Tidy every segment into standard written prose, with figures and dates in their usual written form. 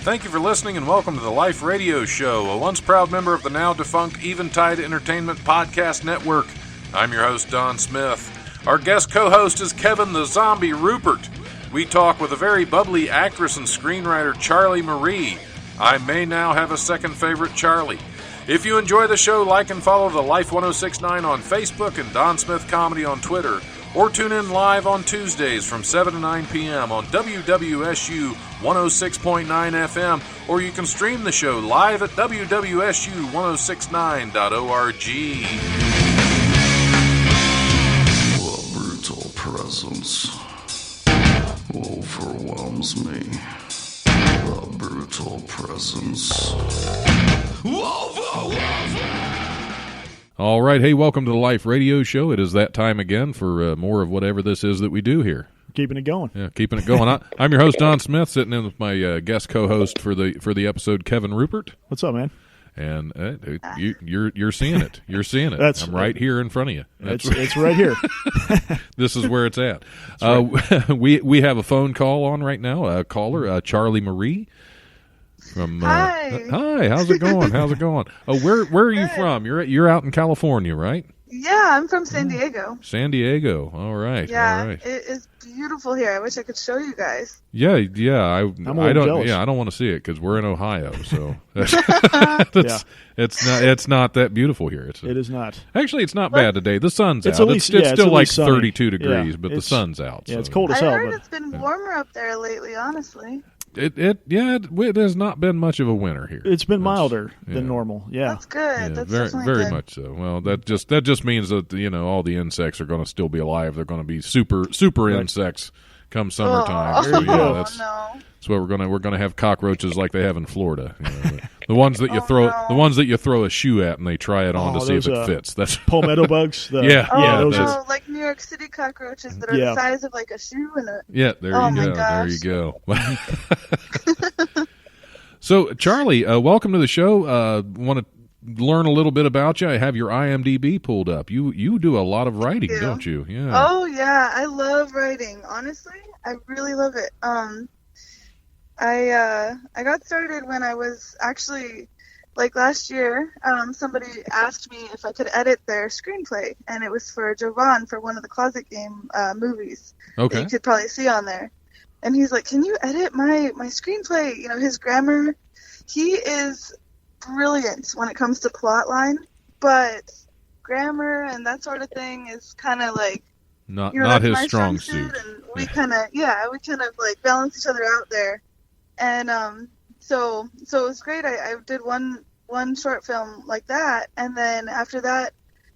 Thank you for listening and welcome to the Life Radio Show, a once proud member of the now defunct Eventide Entertainment Podcast Network. I'm your host, Don Smith. Our guest co-host is Kevin the Zombie Rupert. We talk with a very bubbly actress and screenwriter, Charlie Marie. I may now have a second favorite Charlie. If you enjoy the show, like and follow the Life 1069 on Facebook and Don Smith Comedy on Twitter. Or tune in live on Tuesdays from 7 to 9 p.m. on WWSU 106.9 FM, or you can stream the show live at WWSU1069.org. The brutal presence overwhelms me. The brutal presence overwhelms me. All right, hey, welcome to the Life Radio Show. It is that time again for more of whatever this is that we do here. Keeping it going. Yeah, keeping it going. I'm your host, Don Smith, sitting in with my guest co-host for the episode, Kevin Rupert. What's up, man? And you're seeing it. You're seeing it. I'm right here in front of you. It's right here. This is where it's at. Right. We have a phone call on right now. A caller, Charlie Marie. Hi. Hi. How's it going? Oh, where are you from? You're out in California, right? Yeah, I'm from San Diego. San Diego. All right. Yeah, all right. It is beautiful here. I wish I could show you guys. Yeah. I don't. Jealous. Yeah, I don't want to see it because we're in Ohio, so it's not that beautiful here. It is not. Actually, it's not bad today. The sun's out. At least, it's still like sunny. 32 degrees, but the sun's out. Yeah, so. it's cold as I hell. heard But it's been warmer up there lately, honestly. It has not been much of a winter here. it's been milder than normal. Yeah, That's good. Yeah, That's very, definitely very good. much so. Well, that just means that all the insects are going to still be alive. They're going to be super Right. insects come summertime. Oh, So, no. that's what we're gonna have cockroaches like they have in Florida. The ones that you No. throw a shoe at and they try it on to see if those, it fits. That's palmetto bugs. Yeah. those that's- are. Like New York City cockroaches that are the size of like a shoe and a. yeah. There Oh, you my go. There gosh. you go. So, Charlie, welcome to the show. Want to learn a little bit about you? I have your IMDb pulled up. You do a lot of writing, you. don't you? Yeah. Oh yeah, I love writing. Honestly, I really love it. I got started when I was actually like last year. Somebody asked me if I could edit their screenplay, and it was for Jovan for one of the Closet Game movies. Okay. That you could probably see on there. And he's like, "Can you edit my screenplay?" You know, his grammar. He is brilliant when it comes to plot line, but grammar and that sort of thing is kind of like Not that's his my strong suit. And we kind of like balance each other out there. And so it was great. I did one short film like that, and then after that,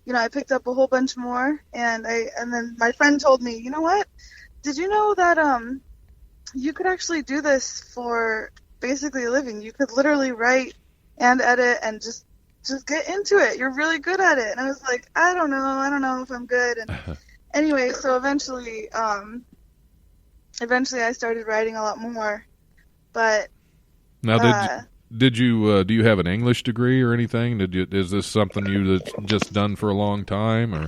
I picked up a whole bunch more, and then my friend told me, you know what? Did you know that you could actually do this for basically a living? You could literally write and edit and just get into it. You're really good at it. And I was like, I don't know if I'm good. And anyway, so eventually I started writing a lot more. But now, did you do you have an English degree or anything? Is this something you've just done for a long time, or?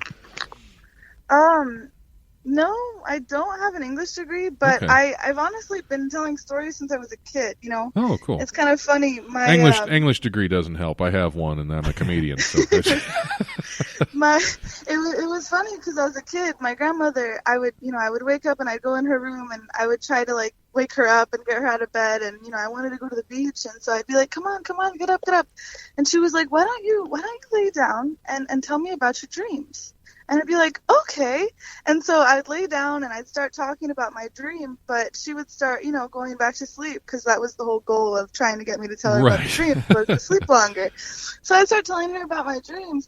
No, I don't have an English degree, but Okay. I've honestly been telling stories since I was a kid. Oh, cool. It's kind of funny. My English degree doesn't help. I have one, and I'm a comedian. So it was funny because I was a kid. My grandmother, I would wake up and I'd go in her room and I would try to like wake her up and get her out of bed, and I wanted to go to the beach, and so I'd be like, come on, get up, and she was like, why don't you lay down and tell me about your dreams? And I'd be like, okay. And so I'd lay down and I'd start talking about my dream, but she would start, going back to sleep, because that was the whole goal of trying to get me to tell her about the dream, was to sleep longer. So I'd start telling her about my dreams,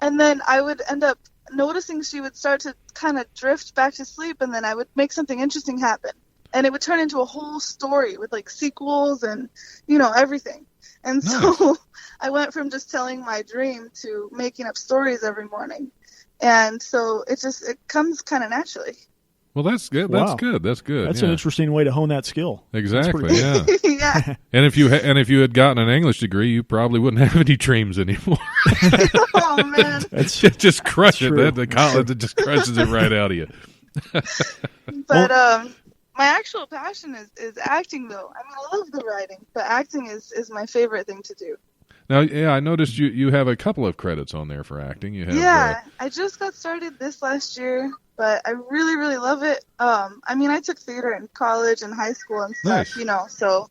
and then I would end up noticing she would start to kind of drift back to sleep, and then I would make something interesting happen. And it would turn into a whole story with like sequels and, everything. And so I went from just telling my dream to making up stories every morning. And so it comes kind of naturally. Well, that's good. Wow. That's good. That's an interesting way to hone that skill. Exactly. Yeah. Yeah. And if you had gotten an English degree, you probably wouldn't have any dreams anymore. Oh man. Just crush it. true. The college just crushes it right out of you. But my actual passion is acting, though. I mean, I love the writing, but acting is my favorite thing to do. Now, yeah, I noticed you have a couple of credits on there for acting. You have Yeah, I just got started this last year, but I really, really love it. I mean, I took theater in college and high school and stuff, Nice. you know, so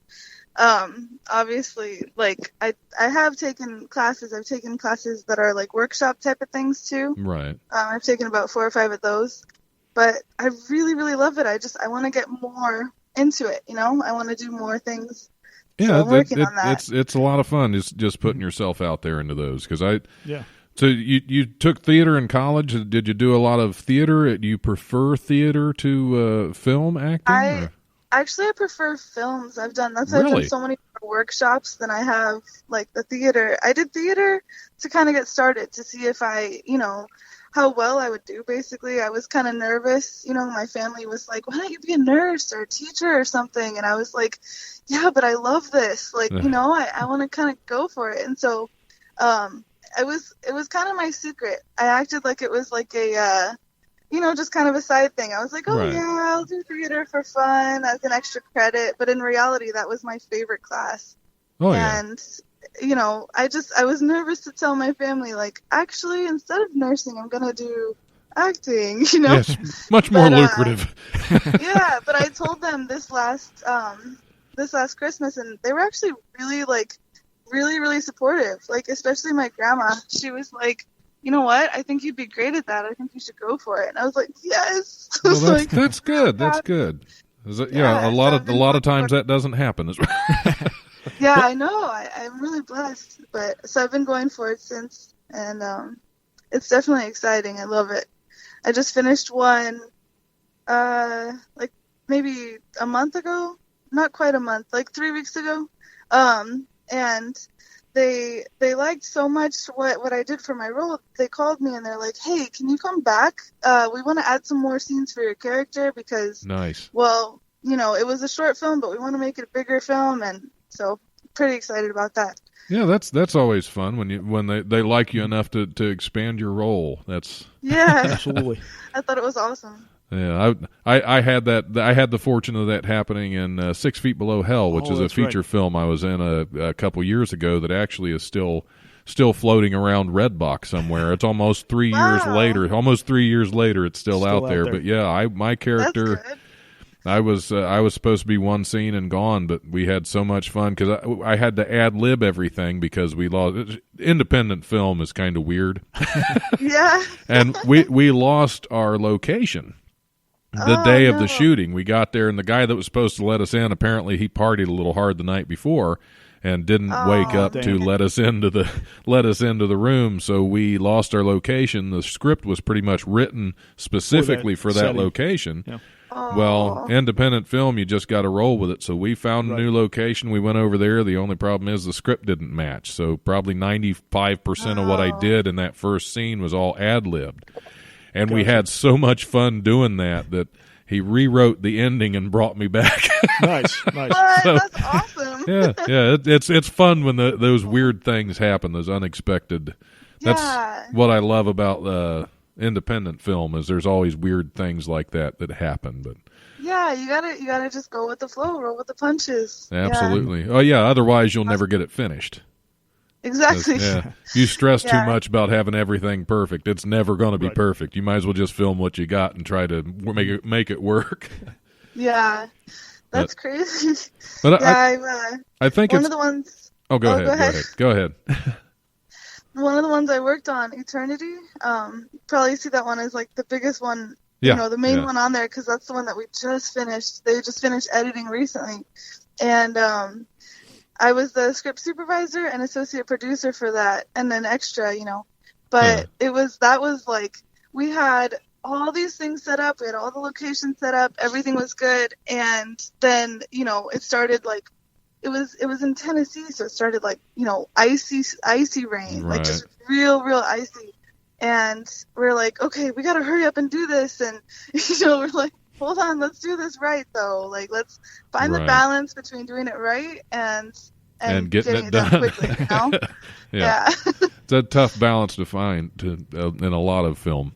obviously, like, I have taken classes. I've taken classes that are like workshop type of things too. right. I've taken about 4 or 5 of those, but I really, really love it. I want to get more into it, you know? I want to do more things. Yeah, So I'm working on that. it's a lot of fun just putting yourself out there into those Yeah. So you took theater in college. Did you do a lot of theater? Do you prefer theater to film acting? Actually, I prefer films. I've done I've done so many more workshops than I have like the theater. I did theater to kind of get started to see if I, you know, how well I would do. Basically, I was kind of nervous. You know, my family was like, "Why don't you be a nurse or a teacher or something?" And I was like, "Yeah, but I love this. Like, you know, I want to kind of go for it." And so, it was kind of my secret. I acted like it was like a you know, just kind of a side thing. I was like, oh, Right. yeah, I'll do theater for fun as an extra credit. But in reality, that was my favorite class. Oh, yeah. And, you know, I was nervous to tell my family, like, actually, instead of nursing, I'm going to do acting, you know? Yes, much more lucrative. Yeah, but I told them this last Christmas, and they were actually really, like, really, really supportive. Like, especially my grandma. She was like, you know what? I think you'd be great at that. I think you should go for it. And I was like, yes. Well, that's good. That's good. Yeah, a lot of times that doesn't happen. Yeah, I know. I'm really blessed. But so I've been going for it since, and it's definitely exciting. I love it. I just finished one, like maybe a month ago. Not quite a month, like 3 weeks ago. And they liked so much what I did for my role. They called me and they're like, "Hey, can you come back? We want to add some more scenes for your character because, nice. Well, you know, it was a short film, but we want to make it a bigger film." And so, pretty excited about that. Yeah, that's always fun when they like you enough to expand your role. That's Yeah, Absolutely. I thought it was awesome. Yeah, I had that. I had the fortune of that happening in 6 Feet Below Hell, which is a that's feature right. film I was in a couple years ago that actually is still floating around Redbox somewhere. It's almost 3 years Wow. later. Almost 3 years later, it's still out out there. there. But yeah, my That's character. good. I was supposed to be one scene and gone, but we had so much fun because I had to ad lib everything because we lost. Independent film is kind of weird, Yeah. and we lost our location the day of the shooting. We got there, and the guy that was supposed to let us in, apparently he partied a little hard the night before and didn't wake up to damn. let us into the room. So we lost our location. The script was pretty much written specifically for that setting. location. Yeah. Well, independent film, you just got to roll with it. So we found a new location. We went over there. The only problem is the script didn't match. So probably 95% of what I did in that first scene was all ad-libbed. And we had so much fun doing that he rewrote the ending and brought me back. Nice. What? That's awesome. yeah. It's fun when those weird things happen, those unexpected. That's Yeah. what I love about independent film is there's always weird things like that happen. But Yeah, you gotta just go with the flow, roll with the punches. absolutely. Oh yeah, otherwise you'll never get it finished. Yeah, exactly. Yeah. You stress too Yeah. much about having everything perfect. It's never going to be perfect. You might as well just film what you got and try to make it work. Yeah. That's crazy. But Yeah, I think one it's of the ones. Oh, go ahead. Go ahead. One of the ones I worked on, Eternity. Probably see that one as like the biggest one. Yeah, You know, the main yeah. one on there because that's the one that we just finished. They just finished editing recently, and I was the script supervisor and associate producer for that, and then extra, you know. But that was like we had all these things set up. We had all the locations set up. Everything was good, and then you know it started like. It was in Tennessee, so it started like, you know, icy rain, Right. like just real icy. And we're like, okay, we got to hurry up and do this. And, you know, we're like, hold on, let's do this right, though. Like, let's find the Right. balance between doing it right and getting it done quickly, you know? Yeah. It's a tough balance to find in a lot of film.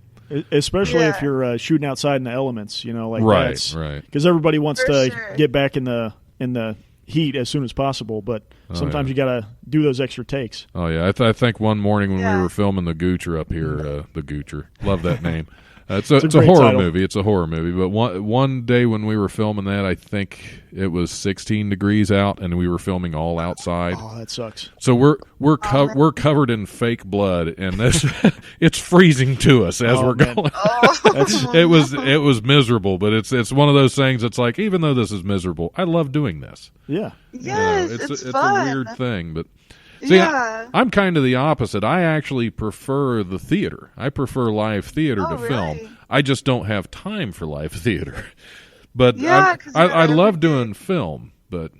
Especially if Yeah. you're shooting outside in the elements, like Right, right. Because everybody wants For to sure. get back in the heat as soon as possible, but sometimes you got to do those extra takes. Oh yeah, I think one morning when we Yeah. were filming the Goocher up here, the Goocher, love that name. It's a great horror title. movie. It's a horror movie. But one day when we were filming that, I think it was 16 degrees out, and we were filming all outside. Oh, that sucks. So we're covered in fake blood, and this it's freezing to us as we're man. going. Oh, It was miserable, but it's one of those things. It's like, even though this is miserable, I love doing this. Yeah. yes, it's fun. a weird thing, but. See, Yeah. I'm kind of the opposite. I actually prefer the theater. I prefer live theater to Oh, film. really? I just don't have time for live theater. But Yeah, 'cause you I got love everything. doing film. But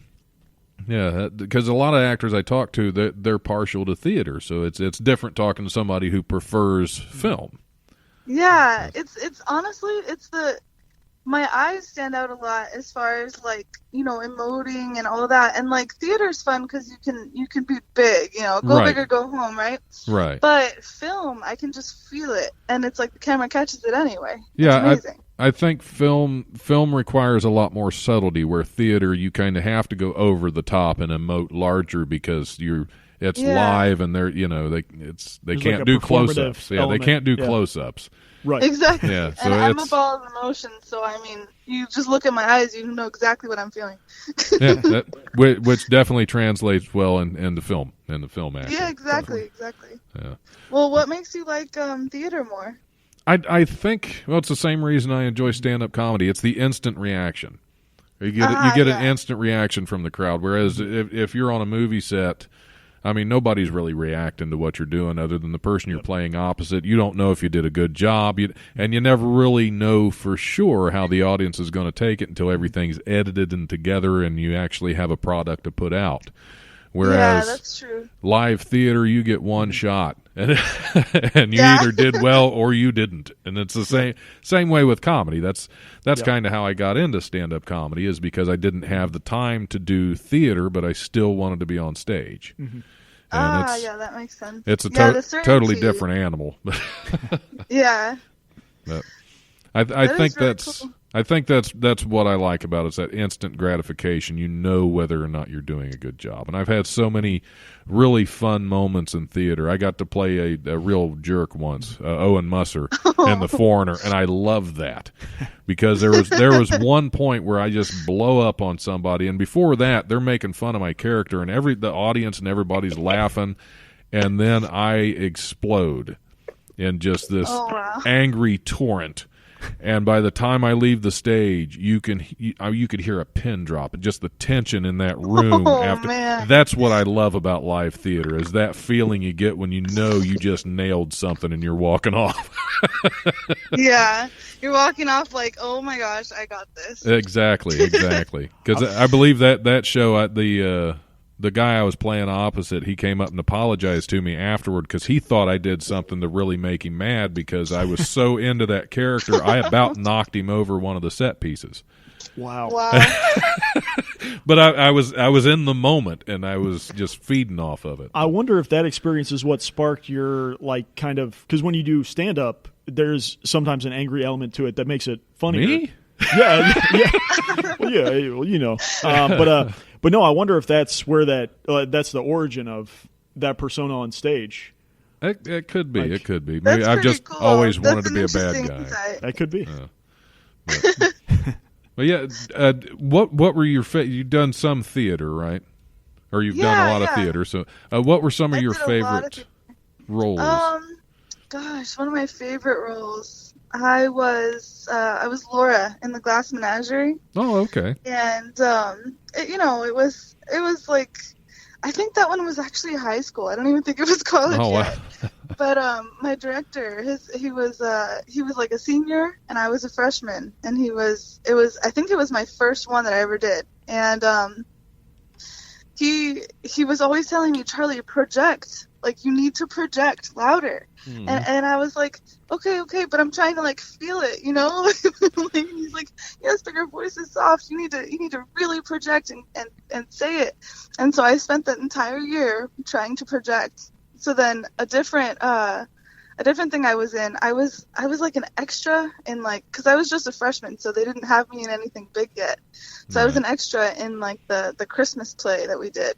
yeah, because a lot of actors I talk to, they're partial to theater. So it's different talking to somebody who prefers film. Yeah, it's honestly, my eyes stand out a lot as far as like, emoting and all that. And like theater's fun because you can be big, go Right. big or go home, right? Right. But film, I can just feel it, and it's like the camera catches it anyway. Yeah, it's amazing. I think film requires a lot more subtlety, where theater you kind of have to go over the top and emote larger because it's Yeah. live and they There's can't like a do performative close-ups. Yeah, they element. can't do Yeah. close-ups. Right. Exactly. Yeah, so and I'm a it's ball of emotion, so I mean, you just look at my eyes, you know exactly what I'm feeling. yeah, which definitely translates well into film acting. Yeah, exactly. Yeah. Well, what makes you like theater more? I think it's the same reason I enjoy stand-up comedy. It's the instant reaction. You get an yeah. instant reaction from the crowd. Whereas if you're on a movie set, I mean, nobody's really reacting to what you're doing other than the person you're playing opposite. You don't know if you did a good job, and you never really know for sure how the audience is going to take it until everything's edited and together and you actually have a product to put out. Whereas Yeah, that's true. live theater, you get one shot, and you Yeah. either did well or you didn't. And it's the same way with comedy. That's kind of how I got into stand-up comedy, is because I didn't have the time to do theater, but I still wanted to be on stage. And Yeah, that makes sense. it's a Yeah, the totally certainty. different animal. Yeah. But I That think is very that's cool. I think that's what I like about it, is that instant gratification. You know whether or not you're doing a good job. And I've had so many really fun moments in theater. I got to play a real jerk once, Owen Musser in The Foreigner, and I loved that because there was one point where I just blow up on somebody, and before that they're making fun of my character, and the audience and everybody's laughing, and then I explode in just this wow. angry torrent. And by the time I leave the stage, you could hear a pin drop, and just the tension in that room. Man. That's what I love about live theater, is that feeling you get when you know you just nailed something and you're walking off. Yeah. You're walking off like, oh my gosh, I got this. Exactly. Because I believe that show, the guy I was playing opposite, he came up and apologized to me afterward because he thought I did something to really make him mad because I was so into that character. I about knocked him over one of the set pieces. Wow. But I was in the moment, and I was just feeding off of it. I wonder if that experience is what sparked your, like, kind of, because when you do stand-up, there's sometimes an angry element to it that makes it funnier. Me? Yeah. Well, but no, I wonder if that's where that's the origin of that persona on stage. It could be. Like, it could be. That's Maybe I've pretty just cool. always That's wanted to an be a bad interesting guy. insight. That could be. But yeah, what were your you've done some theater, right? Or you've done a lot of theater. So, what were some of I your did a lot of favorite roles? Gosh, one of my favorite roles. I was Laura in the Glass Menagerie, Oh, okay. and it was like, I think that one was actually high school. I don't even think it was college Oh, wow. yet. But my director, he was like a senior, and I was a freshman, and I think it was my first one that I ever did, and he was always telling me, Charlie, project. Like, you need to project louder. Hmm. And I was like, okay, but I'm trying to, like, feel it, you know? Like, he's like, yes, but your voice is soft. You need to really project and say it. And so I spent that entire year trying to project. So then a different a different thing I was in. I was like an extra in like, because I was just a freshman, so they didn't have me in anything big yet. So I was an extra in like the Christmas play that we did,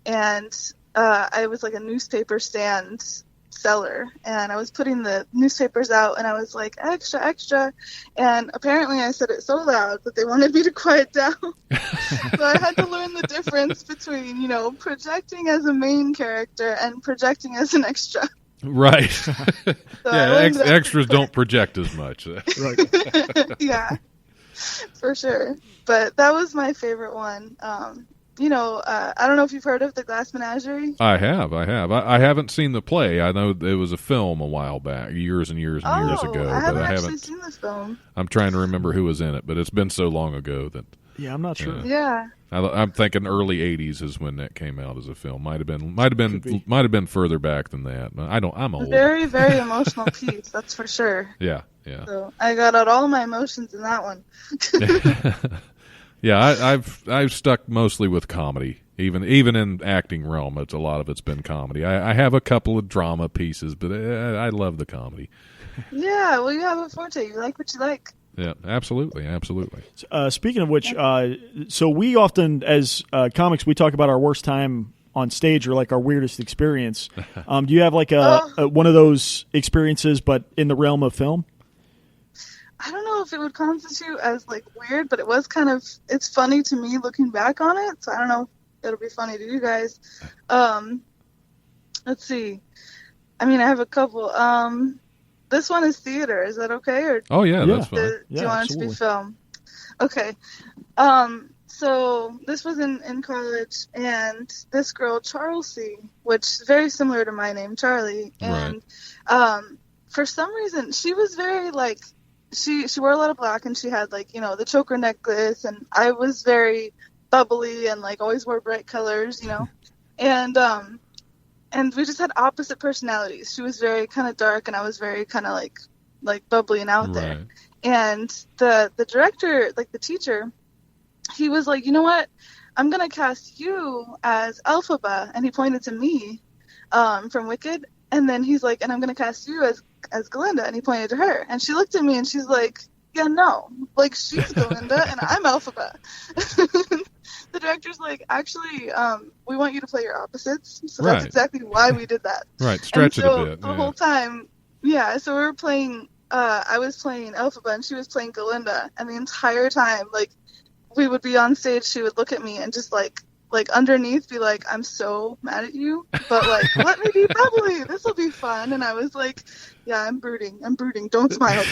and I was like a newspaper stand seller, and I was putting the newspapers out, and I was like, extra, extra, and apparently I said it so loud that they wanted me to quiet down. So I had to learn the difference between, projecting as a main character and projecting as an extra. Right. So Extras don't project as much. Right. Yeah, for sure. But that was my favorite one. I don't know if you've heard of The Glass Menagerie. I have. I haven't seen the play. I know it was a film a while back, years and years and years ago. I haven't but I actually haven't seen this film. I'm trying to remember who was in it, but it's been so long ago that. Yeah, I'm not sure. Yeah. I'm thinking early '80s is when that came out as a film. Might have been further back than that. I'm old. Very, very emotional piece. That's for sure. Yeah. So I got out all my emotions in that one. Yeah, I've stuck mostly with comedy. Even in acting realm, a lot of it's been comedy. I have a couple of drama pieces, but I love the comedy. Yeah, well, you have a forte. You like what you like. Yeah, absolutely. Speaking of which, so we often, as comics, we talk about our worst time on stage or like our weirdest experience. Do you have like a one of those experiences, but in the realm of film? I don't know if it would constitute as like weird, but it was it's funny to me looking back on it. So I don't know if it'll be funny to you guys. Let's see. I mean, I have a couple. This one is theater. Is that okay? Or oh yeah, that's fine. Do you want absolutely. it to be film? Okay. So this was in college, and this girl, Charlie, which is very similar to my name, Charlie, and for some reason she was very like, she wore a lot of black, and she had like, the choker necklace, and I was very bubbly and like always wore bright colors, and we just had opposite personalities. She was very kind of dark, and I was very kind of like bubbly and out there. And the director, like the teacher, he was like, you know what? I'm going to cast you as Elphaba. And he pointed to me from Wicked. And then he's like, and I'm going to cast you as Glinda. And he pointed to her. And she looked at me and she's like, yeah, no. Like, she's Glinda and I'm Elphaba. The director's like, actually, we want you to play your opposites. So that's exactly why we did that. Right, stretch it a bit. The whole time, so we were playing, I was playing Elphaba and she was playing Glinda. And the entire time, like, we would be on stage, she would look at me and just like underneath be like, I'm so mad at you, but like, let me be bubbly. This will be fun. And I was like, yeah, I'm brooding. Don't smile.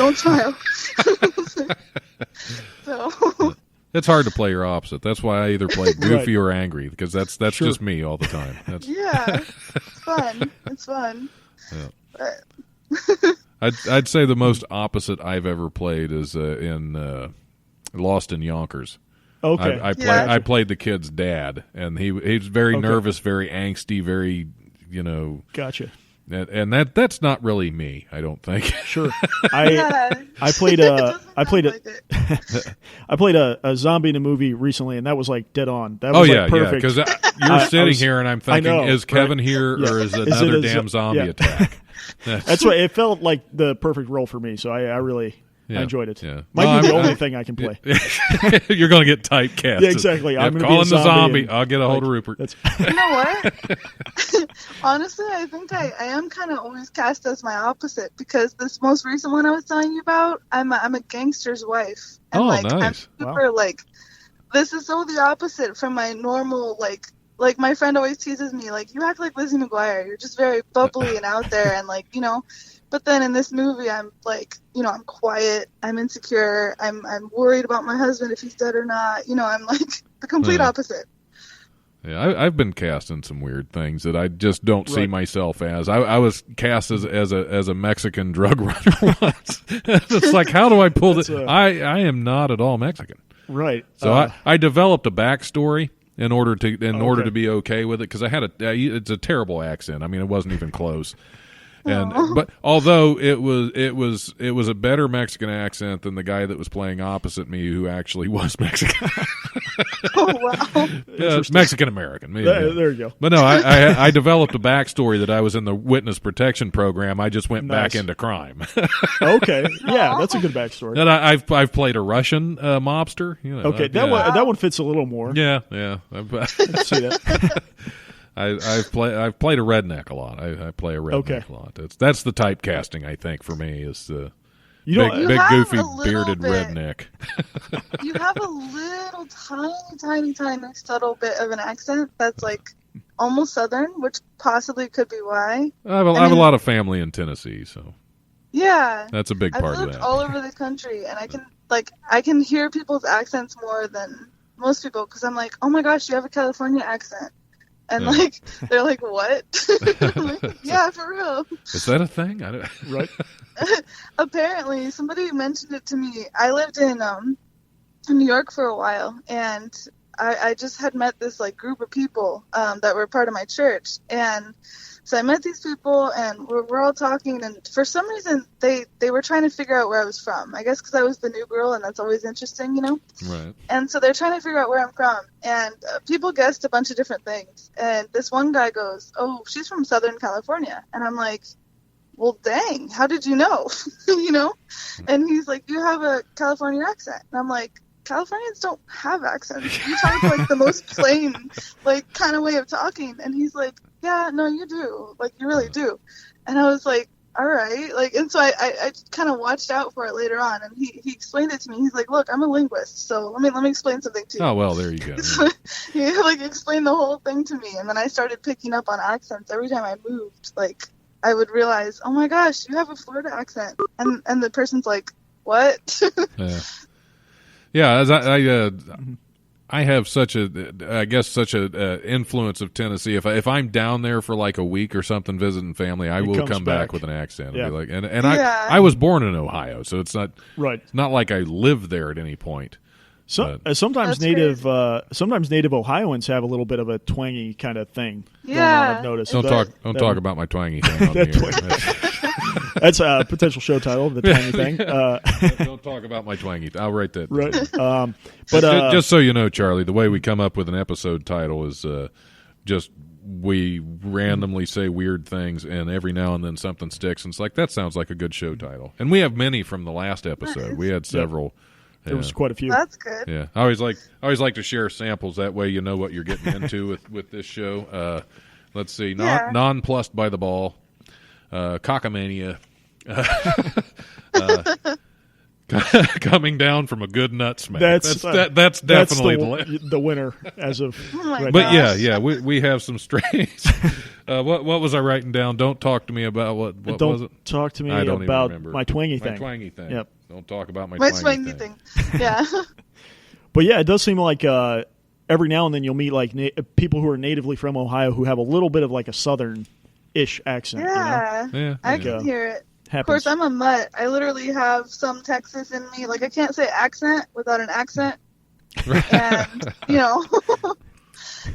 So... It's hard to play your opposite. That's why I either play goofy or angry, because that's just me all the time. Yeah, it's fun. Yeah. But... I'd say the most opposite I've ever played is in Lost in Yonkers. Okay, I played the kid's dad, and he's very nervous, very angsty, very Gotcha. And that's not really me, I don't think. Sure. I played a zombie in a movie recently, and that was like dead on. That was perfect. Because you're sitting here, and I'm thinking, is Kevin here, or is it another damn zombie attack? That's why it felt like the perfect role for me. So I really enjoyed it. Yeah. Might be the only thing I can play. You're going to get typecast. Yeah, exactly. I'm going to be a the zombie. And, I'll get a hold of Rupert. You know what? Honestly, I think I am kind of always cast as my opposite, because this most recent one I was telling you about, I'm a gangster's wife. And nice. I'm super this is so the opposite from my normal like my friend always teases me, like, you act like Lizzie McGuire. You're just very bubbly and out there, and But then in this movie, I'm like, I'm quiet, I'm insecure, I'm worried about my husband if he's dead or not. I'm like the complete opposite. Yeah, I've been cast in some weird things that I just don't see myself as. I was cast as a Mexican drug runner once. It's like, how do I pull this? I am not at all Mexican. Right. So I developed a backstory in order to be okay with it, because I had it's a terrible accent. I mean, it wasn't even close. But although it was a better Mexican accent than the guy that was playing opposite me, who actually was Mexican. Oh, wow. Mexican American. There you go. But no, I developed a backstory that I was in the witness protection program. I just went back Nice. into crime. Okay, yeah, that's a good backstory. And I've played a Russian mobster. Okay, that one fits a little more. Yeah. Let's see that. I've played a redneck a lot. I play a redneck a lot. That's the typecasting, I think, for me is the big goofy bearded redneck. You have a little tiny subtle bit of an accent that's like almost Southern, which possibly could be why. I have a lot of family in Tennessee, so yeah, that's a big part I've of lived that. all over the country, and I can hear people's accents more than most people because I'm like, oh my gosh, you have a California accent. And they're like, what? I'm like, yeah, for real. Is that a thing? Right. Apparently, somebody mentioned it to me. I lived in New York for a while, and I just had met this like group of people that were part of my church, and so I met these people, and we're all talking, and for some reason they were trying to figure out where I was from. I guess because I was the new girl, and that's always interesting, you know. Right. And so they're trying to figure out where I'm from, and people guessed a bunch of different things. And this one guy goes, "Oh, she's from Southern California," and I'm like, well, dang, how did you know? You know? And he's like, you have a California accent. And I'm like, Californians don't have accents. You talk like the most plain, like, kind of way of talking. And he's like, yeah, no, you do. Like, you really do. And I was like, all right. Like, and so I kind of watched out for it later on. And he explained it to me. He's like, look, I'm a linguist. So let me explain something to you. Oh, well, there you go. He like explained the whole thing to me. And then I started picking up on accents every time I moved. Like, I would realize, oh my gosh, you have a Florida accent. And the person's like, what? Yeah, as I have such a influence of Tennessee. If I'm down there for like a week or something visiting family, I will come back with an accent. Yeah. And be like, and I was born in Ohio, so it's not right. It's not like I lived there at any point. Sometimes native Ohioans have a little bit of a twangy kind of thing. Yeah, going on, I've noticed. Don't talk about my twangy thing on the air. That's a potential show title, the twangy thing. Don't talk about my twangy. I'll write that. Right. But just so you know, Charlie, the way we come up with an episode title is just we randomly say weird things, and every now and then something sticks, and it's like that sounds like a good show title. And we have many from the last episode. Nice. We had several. There was quite a few. That's good. Yeah, I always like to share samples. That way, you know what you're getting into with this show. Let's see, nonplussed by the ball, cockamania, coming down from a good nut smack. That's definitely the winner as of. But now. yeah, we have some strange. What was I writing down? Don't talk to me about what was it? Don't talk to me I don't even about remember. my twangy thing. My twangy thing. Yep. Don't talk about my twangy thing. Yeah. But yeah, it does seem like every now and then you'll meet like people who are natively from Ohio who have a little bit of like a Southern-ish accent. Yeah. You know? Yeah, I can hear it. Happens. Of course, I'm a mutt. I literally have some Texas in me. Like, I can't say accent without an accent. And, you know.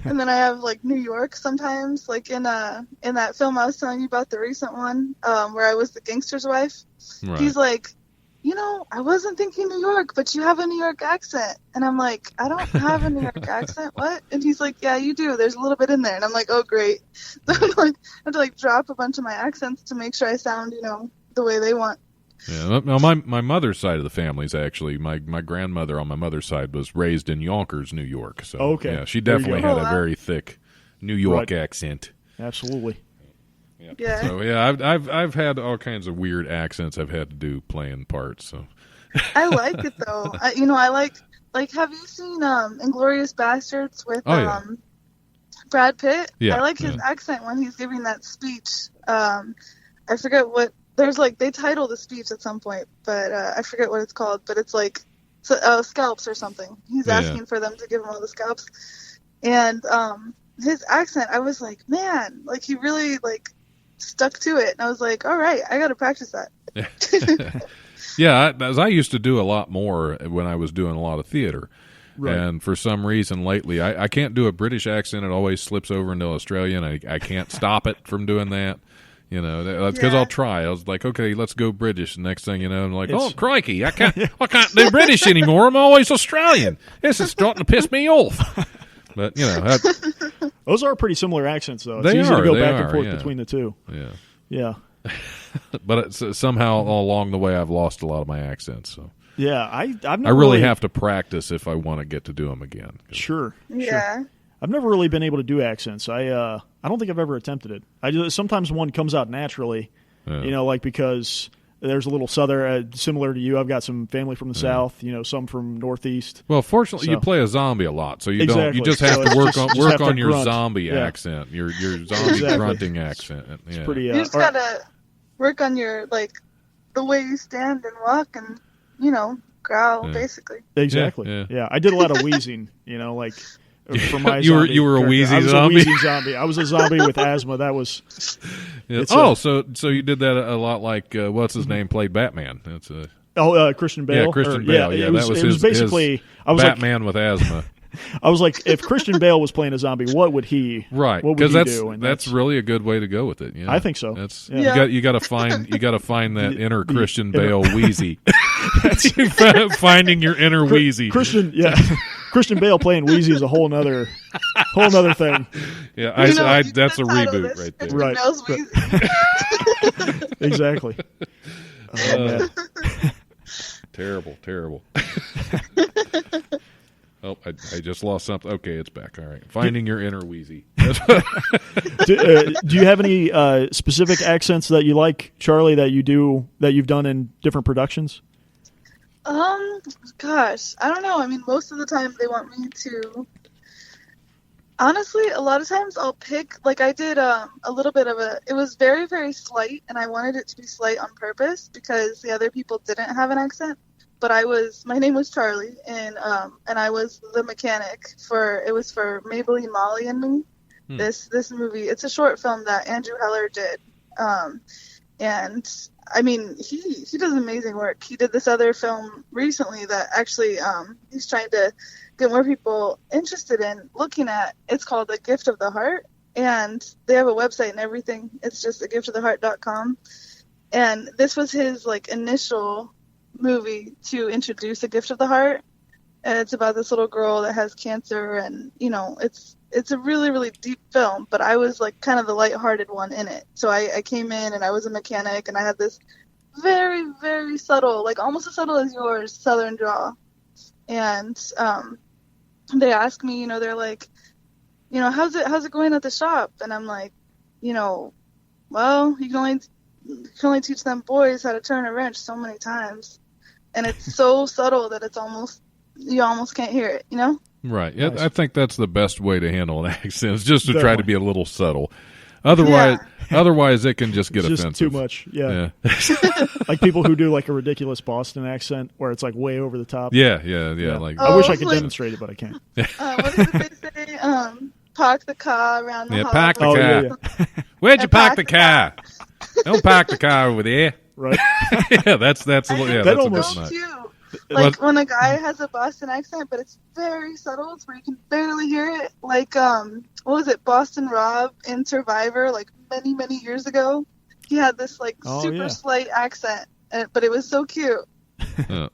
And then I have, like, New York sometimes. Like, in that film I was telling you about, the recent one, where I was the gangster's wife. Right. He's like, you know, I wasn't thinking New York, but you have a New York accent. And I'm like, I don't have a New York accent. What? And he's like, yeah, you do. There's a little bit in there. And I'm like, oh, great. So I'm like, I have to, like, drop a bunch of my accents to make sure I sound, you know, the way they want. Yeah, well, my mother's side of the family is actually my grandmother on my mother's side was raised in Yonkers, New York. So okay. Yeah, she definitely had a very thick New York Right. accent. Absolutely. Yeah. So yeah, I've had all kinds of weird accents I've had to do playing parts. So I like it though. I like. Have you seen Inglourious Bastards with Brad Pitt? Yeah, I like his accent when he's giving that speech. I forget what. There's like they title the speech at some point, but I forget what it's called. But it's like scalps or something. He's asking for them to give him all the scalps, and his accent. I was like, man, like he really like stuck to it, and I was like, all right, I got to practice that. Yeah, as I used to do a lot more when I was doing a lot of theater. Right. And for some reason lately, I can't do a British accent. It always slips over into Australian. I can't stop it from doing that. Because I'll try. I was like, okay, let's go British. The next thing you know, I'm like, oh crikey, I can't do British anymore. I'm always Australian. This is starting to piss me off. But those are pretty similar accents, though. It's they easy are, to go they back are, and forth yeah. between the two. Yeah. But it's, somehow along the way, I've lost a lot of my accents. So yeah, I've never I really have to practice if I want to get to do them again. Sure. Yeah. I've never really been able to do accents. I don't think I've ever attempted it. Sometimes one comes out naturally, because there's a little southern, similar to you. I've got some family from the South, some from Northeast. Well, fortunately, you play a zombie a lot, so you Exactly. don't. You just have to work on your grunt. zombie accent, your zombie grunting accent. Yeah. It's pretty. You just gotta work on your the way you stand and walk, and growl basically. Exactly. Yeah. I did a lot of wheezing. For my you were a wheezy zombie. I was a wheezing zombie. I was a zombie with asthma. That was. So you did that a lot like what's his name played Batman? That's Christian Bale. Yeah, Christian Bale. Yeah, it was basically. His I was Batman with asthma. I was like, if Christian Bale was playing a zombie, what would he? Right, what would he do? And that's really a good way to go with it. Yeah. I think so. That's Yeah. you got to find that inner Christian Bale Weezy. Finding your inner Weezy. Christian Bale playing Weezy is a whole nother thing. Yeah, that's a reboot right there. Right. Exactly. Oh, man. Terrible. Oh, I just lost something. Okay, it's back. All right. Finding your inner Weezy. Do you have any specific accents that you like, Charlie, that you've done in different productions? Gosh, I don't know. I mean, most of the time they want me to. Honestly, a lot of times I'll pick, I did a little bit of it was very, very slight, and I wanted it to be slight on purpose because the other people didn't have an accent. But my name was Charlie, and I was the mechanic for Maybelline, Molly, and Me. This movie, it's a short film that Andrew Heller did. And I mean, he does amazing work. He did this other film recently that actually he's trying to get more people interested in looking at. It's called A Gift of the Heart, and they have a website and everything. It's just agiftoftheheart.com. And this was his initial movie to introduce A Gift of the Heart, and it's about this little girl that has cancer, and it's a really, really deep film, but I was kind of the lighthearted one in it. So I came in and I was a mechanic, and I had this very, very subtle, almost as subtle as yours, southern drawl. And they asked me, they're like, how's it going at the shop? And I'm like, well, you can only teach them boys how to turn a wrench so many times. And it's so subtle that you almost can't hear it, Right. Nice. I think that's the best way to handle an accent, is just to try to be a little subtle. Otherwise it can just get it's offensive. Just too much. Yeah. Like people who do a ridiculous Boston accent where it's way over the top. Yeah. I wish I could demonstrate it, but I can't. What is it they say? Park the car around the hall. Park the car. Yeah. Where'd you park the car? Don't park the car over there. Right. Yeah, that's a bit almost- much. Cute. When a guy has a Boston accent, but it's very subtle, it's where you can barely hear it. What was it, Boston Rob in Survivor, many, many years ago? He had this super slight accent, but it was so cute. What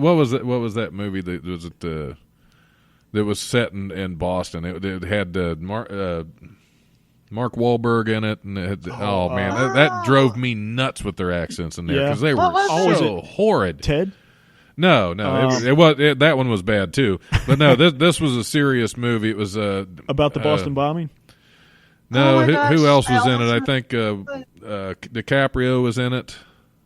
was it? What was that movie that was set in Boston? It had Mark Wahlberg in it, and that drove me nuts with their accents in there because they were so horrid. Ted? No, that one was bad too. But no, this was a serious movie. It was about the Boston bombing. No, gosh, who else was in it? I think DiCaprio was in it.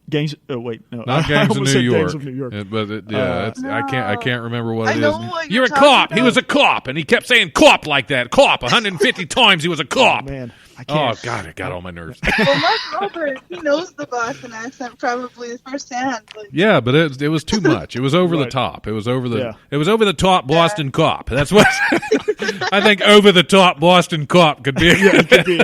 Gangs. Oh wait, no, not Gangs of New York. Gangs of New York. I can't remember what it is. What You're a cop. He was a cop, and he kept saying "cop" like that. Cop 150 times. He was a cop. Oh, man, I can't. Oh God, it got on my nerves. Well, Mark Wahlberg, he knows the Boston accent probably firsthand. Yeah, but it was too much. It was over the top. It was over the top Boston cop. That's what I think. Over the top Boston cop could be. It could be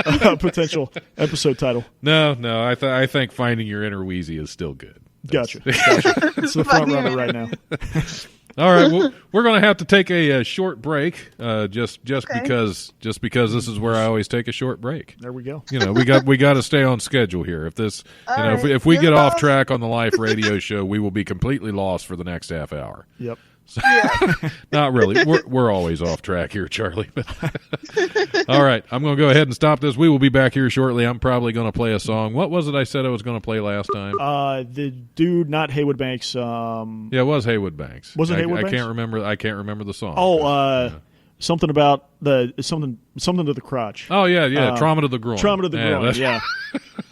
a potential episode title. No. I think Finding Your Inner Weezy is still good. Gotcha. It's the front runner right now. All right, well, we're going to have to take a short break, just Okay. because this is where I always take a short break. There we go. You know, we got to stay on schedule here. If this, All if we, right. if we You're get the off boss. track on the Life Radio show, we will be completely lost for the next half hour. Yep. Not really. We're always off track here, Charlie. All right, I'm going to go ahead and stop this. We will be back here shortly. I'm probably going to play a song. What was it I said I was going to play last time? The dude, not Haywood Banks. Yeah, it was Haywood Banks. Was it Haywood I Banks? I can't remember the song. Oh, something about something to the crotch. Oh yeah. Trauma to the groin. Trauma to the groin. that's- Yeah.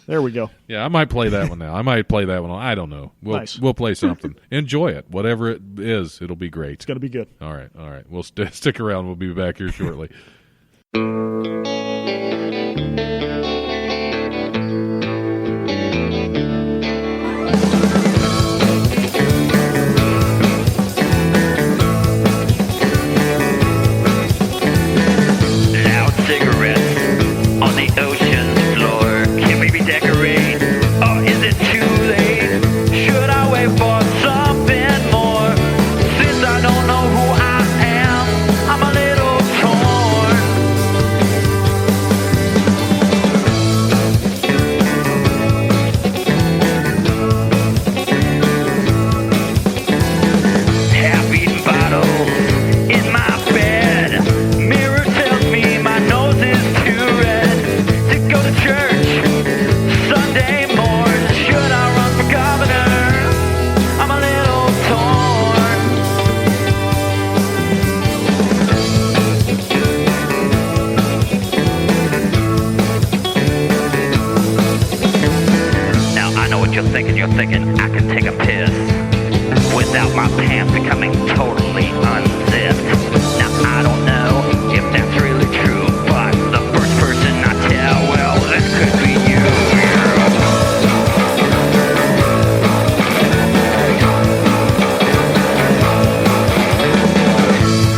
There we go. Yeah, I might play that one now. I might play that one. I don't know. Nice. We'll play something. Enjoy it. Whatever it is, it'll be great. It's going to be good. All right. We'll stick around. We'll be back here shortly. Loud cigarettes on the ocean floor. Can we redecorate? Or is it too late? Should I wait for something more? Since I don't know who I am, I'm a little torn. Half-eaten bottles in my bed. Mirror tells me my nose is too red to go to church Sunday morning. Should I run for governor? I'm a little torn. Now I know what you're thinking. You're thinking I can take a piss without my pants becoming totally unzipped. Now I don't know if that's really true, but the first person I tell, well, that could be you.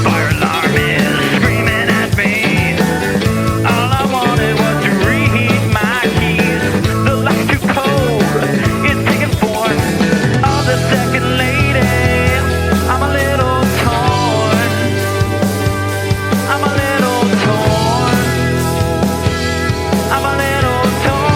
Fire alarm is screaming at me. All I wanted was to reheat my keys. The light's too cold. It's taking form of the second lady. I'm a little torn. I'm a little torn. I'm a little torn.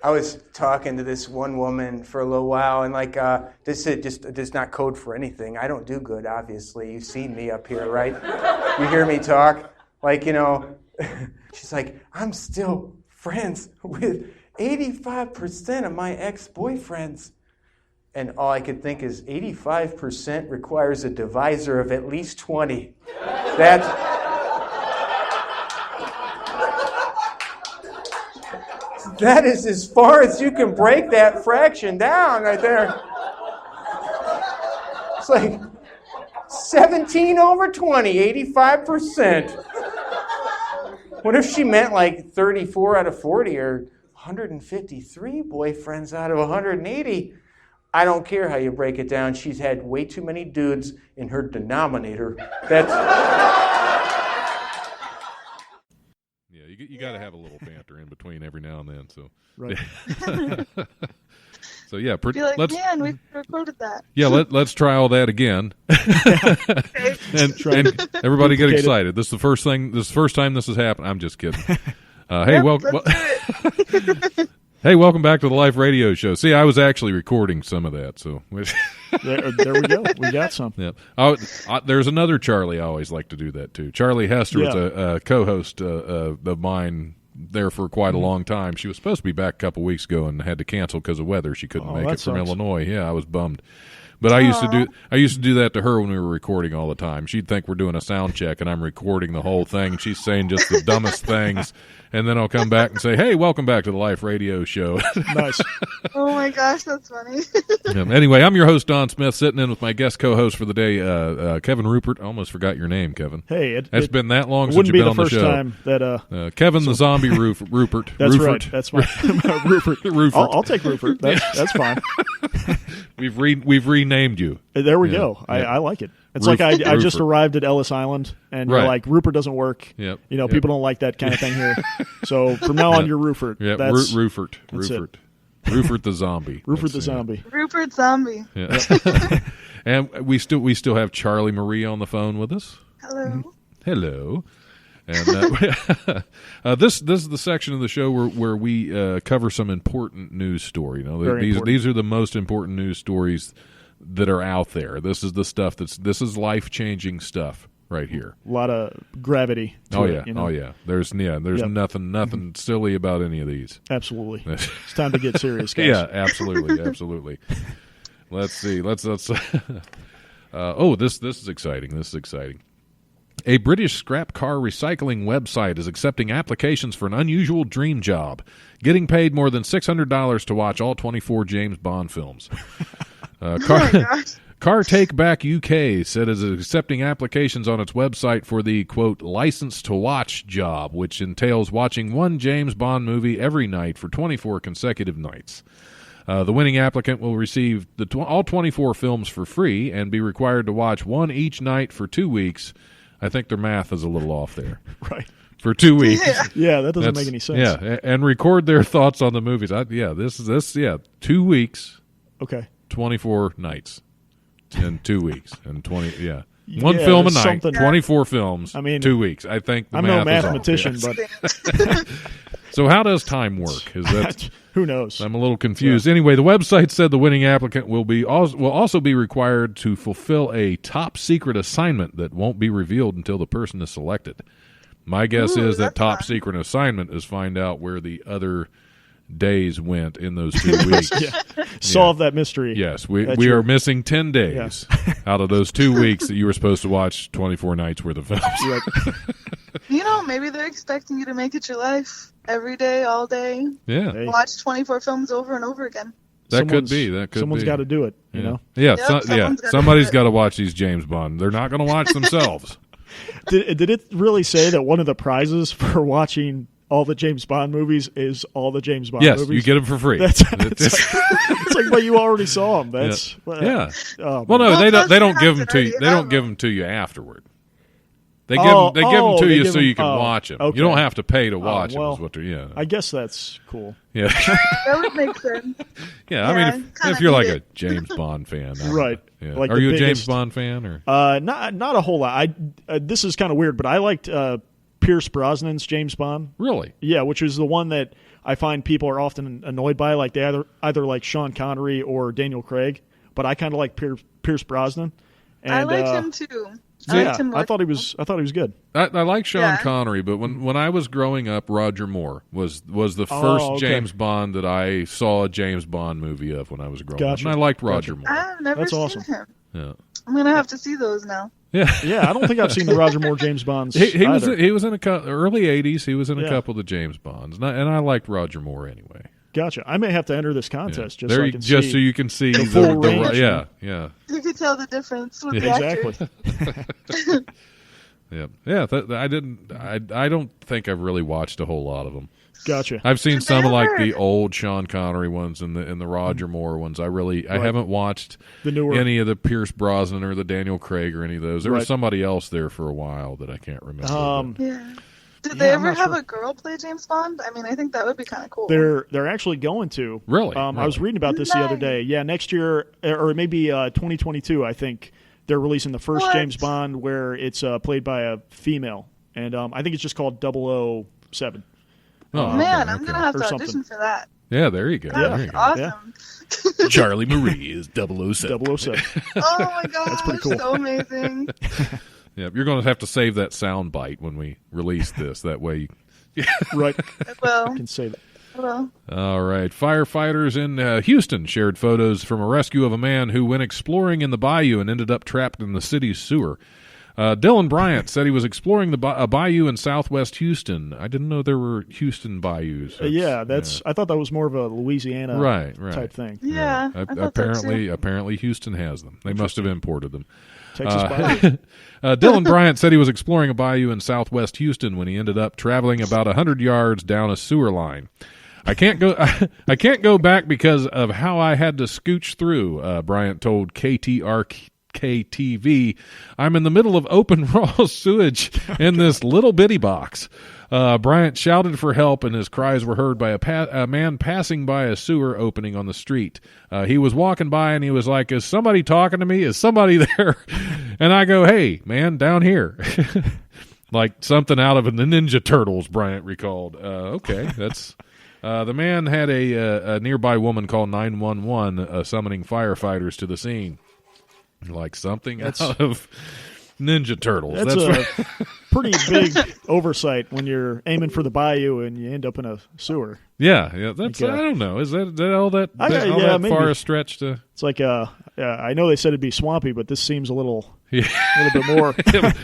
I was talking to this one woman for a little while, and this is not code for anything. I don't do good, obviously. You've seen me up here, right? You hear me talk, she's like, I'm still friends with 85% of my ex-boyfriends. And all I could think is 85% requires a divisor of at least 20. That is as far as you can break that fraction down right there. It's like 17 over 20, 85%. What if she meant like 34 out of 40 or 153 boyfriends out of 180? I don't care how you break it down. She's had way too many dudes in her denominator. Yeah, you got to have a little banter in between every now and then. So, Right. so yeah, Be like, man, we recorded that. Yeah, let's try all that again, and everybody get excited. This is the first thing. This is the first time this has happened. I'm just kidding. Hey, hey, welcome back to the Life Radio Show. See, I was actually recording some of that, so there we go. We got some. yeah. There's another Charlie. I always like to do that too. Charlie Hester was a co-host of mine there for quite a long time. She was supposed to be back a couple weeks ago and had to cancel because of weather. She couldn't make it from sucks. Illinois. Yeah, I was bummed. But I used to do that to her when we were recording all the time. She'd think we're doing a sound check and I'm recording the whole thing. She's saying just the dumbest things, and then I'll come back and say, "Hey, welcome back to the Life Radio Show." Nice. Oh my gosh, that's funny. Anyway, I'm your host Don Smith, sitting in with my guest co-host for the day, Kevin Rupert. I almost forgot your name, Kevin. Hey, it's been that long since wouldn't you've be been the on the first show. time that Kevin the Zombie Rupert. That's Rupert. right. That's my Rupert. Rupert. I'll take Rupert. That's fine. We've renamed you. There we Yeah, go. yeah. I like it. It's Roof- like I just Roofer. arrived at Ellis Island, and Right. you're like, Rupert doesn't work. Yep, You know, yep. people don't like that kind of thing here. So from now on, you're Rupert. Yeah, That's Rupert. that's it. Rupert the zombie. Rupert That's the it. zombie. Rupert Zombie. Yeah. And we still have Charlie Marie on the phone with us. Hello. Hello. And this is the section of the show where we cover some important news story. You know, Very important. these are the most important news stories that are out there. This is the stuff this is life-changing stuff right here. A lot of gravity. To it, you know? Oh yeah. There's Yep. nothing silly about any of these. Absolutely. It's time to get serious, guys. Yeah, absolutely. Let's see. Let's. This is exciting. This is exciting. A British scrap car recycling website is accepting applications for an unusual dream job, getting paid more than $600 to watch all 24 James Bond films. Oh my gosh. Car Take Back UK said it is accepting applications on its website for the, quote, license to watch job, which entails watching one James Bond movie every night for 24 consecutive nights. The winning applicant will receive all 24 films for free and be required to watch one each night for 2 weeks. I think their math is a little off there. Right. For 2 weeks. Yeah, that doesn't make any sense. Yeah, and record their thoughts on the movies. This is 2 weeks, Okay. 24 nights in 2 weeks, and 20. Yeah, one Yeah, film a there's night, something- 24 films. I mean, 2 weeks. I think the I'm math no is off. mathematician, Yeah. but So how does time work? Is that who knows? I'm a little confused. Anyway, the website said the winning applicant will also be required to fulfill a top secret assignment that won't be revealed until the person is selected. My guess is that that's top fun. secret assignment is find out where the other days went in those 2 weeks. Solve that mystery. Yes, we That's are your- missing 10 days out of those 2 weeks that you were supposed to watch 24 nights worth of films. Right. You know, maybe they're expecting you to make it your life every day, all day. Yeah, Hey, Watch 24 films over and over again. that could someone's- be. That could Someone's be. got to do it. You know. Yeah, Yep, someone's gotta do somebody's it. got to watch these James Bond. They're not going to watch themselves. Did it really say that one of the prizes for watching all the James Bond movies is all the James Bond Yes, movies? you get them for free. That's it's like, but you already saw them. That's yeah. Oh, Well, no, Well, they plus don't you give them have to to you. already They don't have give them. them to you afterward. They Oh, give them to they you give so them- you can oh, watch them. okay. You don't have to pay to watch well, them. Is what they're, yeah. I guess that's cool. Yeah. That would make sense. Yeah. I Yeah, mean, if kinda you're like need a it. James Bond fan, I don't Right. know. Yeah. Like Are the you a James biggest- Bond fan or? Not a whole lot. This is kind of weird, but I liked Pierce Brosnan's James Bond. Really? Yeah, which is the one that I find people are often annoyed by. Like they either like Sean Connery or Daniel Craig, but I kind of like Pierce Brosnan. And, I like him too. So I yeah, liked him I thought he was good. I like Sean Yeah. Connery, but when I was growing up, Roger Moore was the first Oh, okay. James Bond that I saw a James Bond movie of when I was growing Gotcha. up, and I liked Gotcha. Roger Moore. I've never That's seen awesome. him. Yeah. I'm gonna have to see those now. Yeah. Yeah, I don't think I've seen the Roger Moore James Bonds. He was either. he was in early '80s. He was in a Yeah. couple of the James Bonds, and I liked Roger Moore anyway. Gotcha. I may have to enter this contest just There so I you- can just see. so you can see the full range. yeah. You could tell the difference with the Exactly. actors. Yeah. I don't think I've really watched a whole lot of them. Gotcha. I've seen Did some they of like ever- the old Sean Connery ones and the Roger Moore ones. I haven't watched The newer. any of the Pierce Brosnan or the Daniel Craig or any of those. There was Right. somebody else there for a while that I can't remember. Yeah. Did Yeah, they I'm ever not have sure. a girl play James Bond? I mean, I think that would be kind of cool. They're actually going to. Really? I was Really? reading about this the other Nice. day. Yeah, next year or maybe 2022. I think they're releasing the first What? James Bond where it's played by a female, and I think it's just called 007. Oh, Man, okay, I'm gonna have Or to something. audition for that. Yeah, there you go. That There you was go. awesome. Charlie Marie is 007. 007. Oh my gosh, That's pretty cool. so amazing. Yeah, you're going to have to save that sound bite when we release this. That way. Right. Well, Can say that. well, All right. Firefighters in Houston shared photos from a rescue of a man who went exploring in the bayou and ended up trapped in the city's sewer. Dylan Bryant said he was exploring a bayou in southwest Houston. I didn't know there were Houston bayous. Yeah, I thought that was more of a Louisiana Right. type thing. yeah. I thought that too. Apparently Houston has them. They must have imported them. Texas bayou. Dylan Bryant said he was exploring a bayou in southwest Houston when he ended up traveling about 100 yards down a sewer line. I can't go back because of how I had to scooch through, Bryant told KTRK-TV. I'm in the middle of open raw sewage in this little bitty box. Bryant shouted for help, and his cries were heard by a man passing by a sewer opening on the street. He was walking by, and he was like, is somebody talking to me? Is somebody there? And I go, hey, man, down here. Like something out of the Ninja Turtles, Bryant recalled. Okay, that's... the man had a nearby woman call 911, summoning firefighters to the scene. Like something out of Ninja Turtles. That's a pretty big oversight when you're aiming for the bayou and you end up in a sewer. Yeah. That's I don't know. Is that all that far a stretch to? It's like I know they said it'd be swampy, but this seems a little bit more.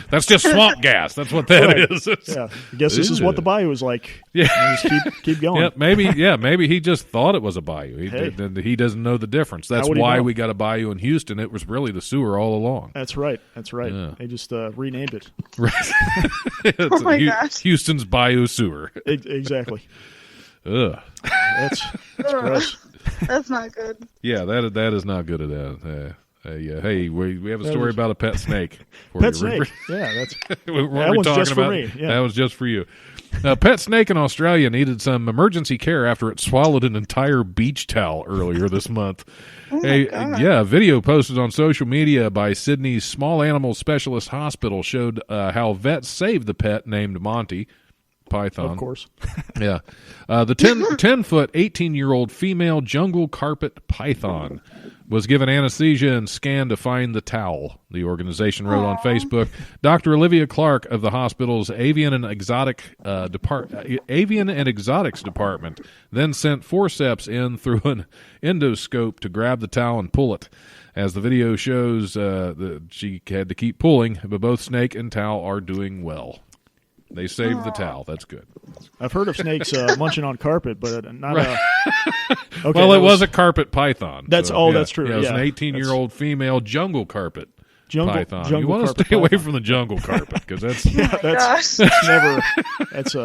That's just swamp gas. That's what that is. Yeah, I guess this is what the bayou is like. Yeah, just keep going. Yeah, maybe he just thought it was a bayou. He doesn't know the difference. That's why we got a bayou in Houston. It was really the sewer all along. That's right. Yeah. They just renamed it. Right. Oh my gosh. Houston's bayou sewer. Exactly. Ugh. That's gross. That's not good. Yeah, that is not good at that. Hey, we have a story about a pet snake. Snake. Yeah, that's that one's just for me. Yeah. That was just for you. A pet snake in Australia needed some emergency care after it swallowed an entire beach towel earlier this month. Oh my God. A video posted on social media by Sydney's Small Animal Specialist Hospital showed how vets saved the pet named Monty. Python. Of course. Yeah. The 10-foot, 18-year-old female jungle carpet python was given anesthesia and scanned to find the towel, the organization wrote on Facebook. Dr. Olivia Clark of the hospital's Avian and Exotics department then sent forceps in through an endoscope to grab the towel and pull it. As the video shows, she had to keep pulling, but both snake and towel are doing well. They saved the towel. That's good. I've heard of snakes munching on carpet, but not right. Okay, well, it was a carpet python. That's that's true. Yeah, it was an 18-year-old female jungle carpet python. Jungle you want to stay away from the jungle carpet because that's that's never that's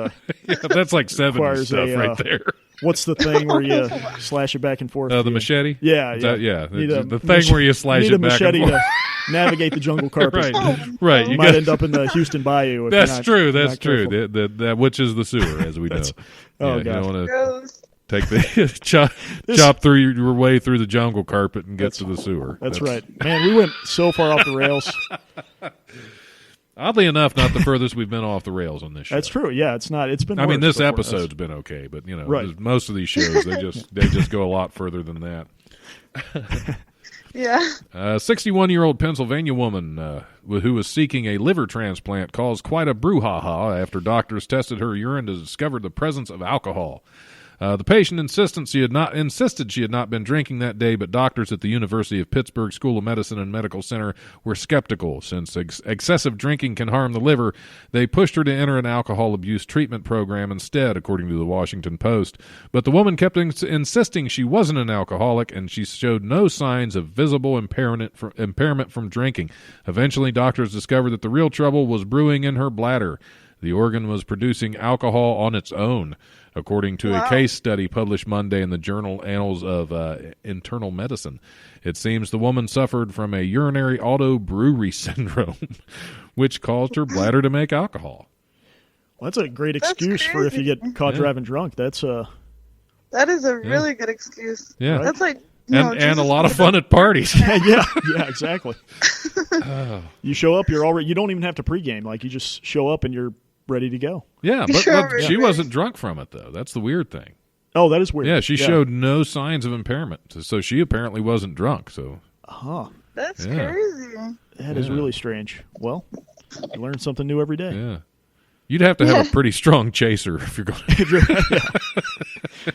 like 70s stuff right there. What's the thing where you slash it back and forth? The machete? Yeah. The thing where you slash it back and forth. To navigate the jungle carpet. Right. You might end up in the Houston Bayou. That's true. That which is the sewer, as we know. Oh, you don't want to take the chop through your way through the jungle carpet and get to the sewer. That's right. Man, we went so far off the rails. Oddly enough, not the furthest we've been off the rails on this show. That's true. Yeah, it's not. It's been. I mean, this before. episode's been okay, but right. Most of these shows they just go a lot further than that. Yeah. A 61-year-old Pennsylvania woman who was seeking a liver transplant caused quite a brouhaha after doctors tested her urine to discover the presence of alcohol. The patient insisted she had not been drinking that day, but doctors at the University of Pittsburgh School of Medicine and Medical Center were skeptical. Since excessive drinking can harm the liver, they pushed her to enter an alcohol abuse treatment program instead, according to the Washington Post. But the woman kept insisting she wasn't an alcoholic, and she showed no signs of visible impairment from drinking. Eventually, doctors discovered that the real trouble was brewing in her bladder. The organ was producing alcohol on its own, according to a case study published Monday in the journal Annals of Internal Medicine. It seems the woman suffered from a urinary auto-brewery syndrome, which caused her bladder to make alcohol. Well, that's a great excuse for if you get caught driving drunk. That is a really good excuse. Yeah. That's like... And a lot of fun at parties. yeah, exactly. You show up, you don't even have to pregame. Like, you just show up and you're ready to go. Yeah, but she wasn't drunk from it, though. That's the weird thing. Oh, that is weird. Yeah, she showed no signs of impairment, so she apparently wasn't drunk. So, that's crazy. That is really strange. Well, you learn something new every day. Yeah, you'd have to have a pretty strong chaser if you're going to.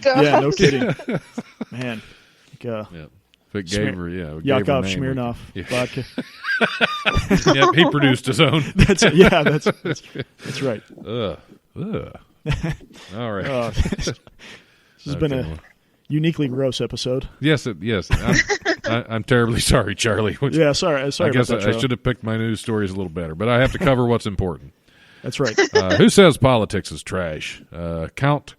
Yeah, no kidding, man. If it gave her, Yakov Smirnoff vodka. Yep, he produced his own. That's right. All right. This has been a uniquely gross episode. Yes. I'm terribly sorry, Charlie. Sorry. I guess about that, I should have picked my news stories a little better, but I have to cover what's important. That's right. Who says politics is trash? Count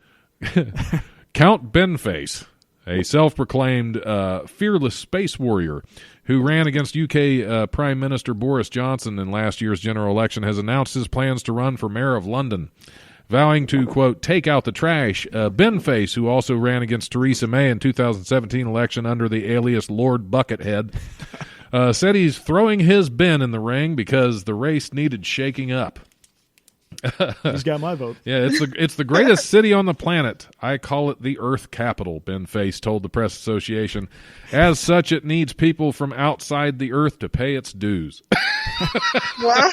Count Benface, a self-proclaimed fearless space warrior who ran against UK Prime Minister Boris Johnson in last year's general election, has announced his plans to run for mayor of London. Vowing to, quote, take out the trash, Benface, who also ran against Theresa May in 2017 election under the alias Lord Buckethead, said he's throwing his bin in the ring because the race needed shaking up. He's got my vote. Yeah, it's the greatest city on the planet. I call it the Earth Capital, Benface told the Press Association. As such, it needs people from outside the Earth to pay its dues. Wow.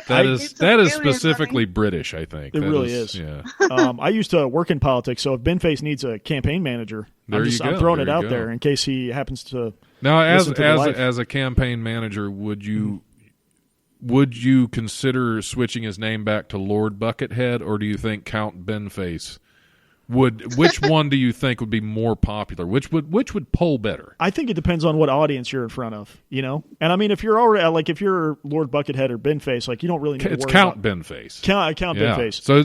That is specifically British, I think. It That really is. Yeah. I used to work in politics, so if Benface needs a campaign manager, I'm throwing it out there in case he happens to. Now, as a campaign manager, would you consider switching his name back to Lord Buckethead, or do you think Count Benface would? Which one do you think would be more popular? Which would poll better? I think it depends on what audience you're in front of, And I mean, if you're already if you're Lord Buckethead or Benface, you don't really need to worry It's Count about Benface. Count Benface. So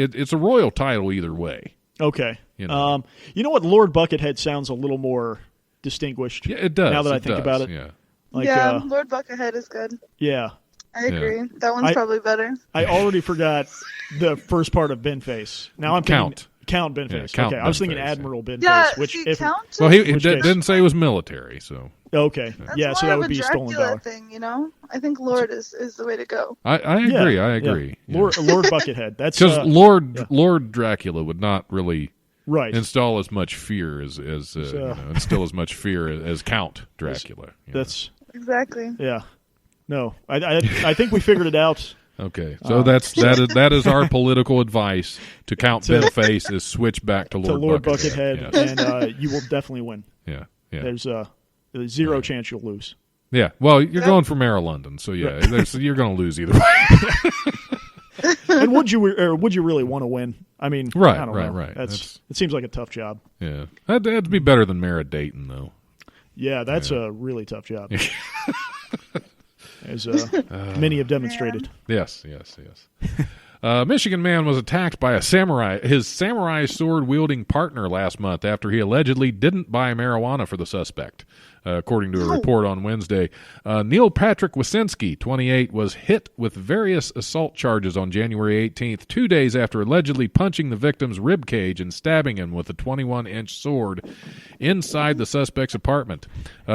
it's a royal title either way. Okay. You know what? Lord Buckethead sounds a little more distinguished. Yeah, it does. Now that I think about it. Yeah. Lord Buckethead is good. Yeah. I agree. Yeah. That one's probably better. I already forgot the first part of Benface. Now I'm Count Benface. Yeah, Count okay, I was thinking Benface, Admiral Benface. Yeah, Count? Well, he didn't say he was military, so. Okay. That's so that would be Dracula stolen valor. Thing, I think Lord is the way to go. I agree. I agree. Yeah. Lord Buckethead. That's because Lord Dracula would not really install as much fear as instill as much fear as Count Dracula. That's exactly. Yeah. No, I think we figured it out. Okay, so that is our political advice to Count Benface is switch back to Lord Buckethead, yes. And you will definitely win. Yeah. There's zero chance you'll lose. Yeah, well, you're going for mayor of London, so yeah, you're going to lose either way. And would you really want to win? I mean, I don't know. Right. It seems like a tough job. Yeah, that'd be better than mayor of Dayton, though. Yeah, that's a really tough job. As many have demonstrated. Yes. Michigan man was attacked by his samurai sword-wielding partner last month after he allegedly didn't buy marijuana for the suspect. According to a report on Wednesday, Neil Patrick Wasinski, 28, was hit with various assault charges on January 18th, 2 days after allegedly punching the victim's rib cage and stabbing him with a 21-inch sword inside the suspect's apartment.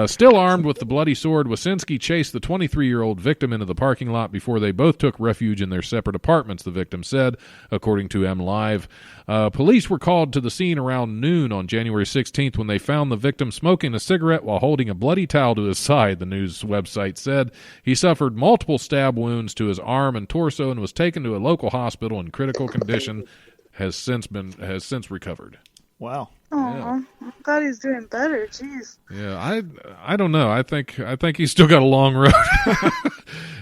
Still armed with the bloody sword, Wasinski chased the 23-year-old victim into the parking lot before they both took refuge in their separate apartments, the victim said, according to MLive. Police were called to the scene around noon on January 16th when they found the victim smoking a cigarette while holding a bloody towel to his side, the news website said. He suffered multiple stab wounds to his arm and torso and was taken to a local hospital in critical condition, has since recovered. Wow. Oh, yeah. I'm glad he's doing better. Jeez. Yeah, I don't know. I think he's still got a long road.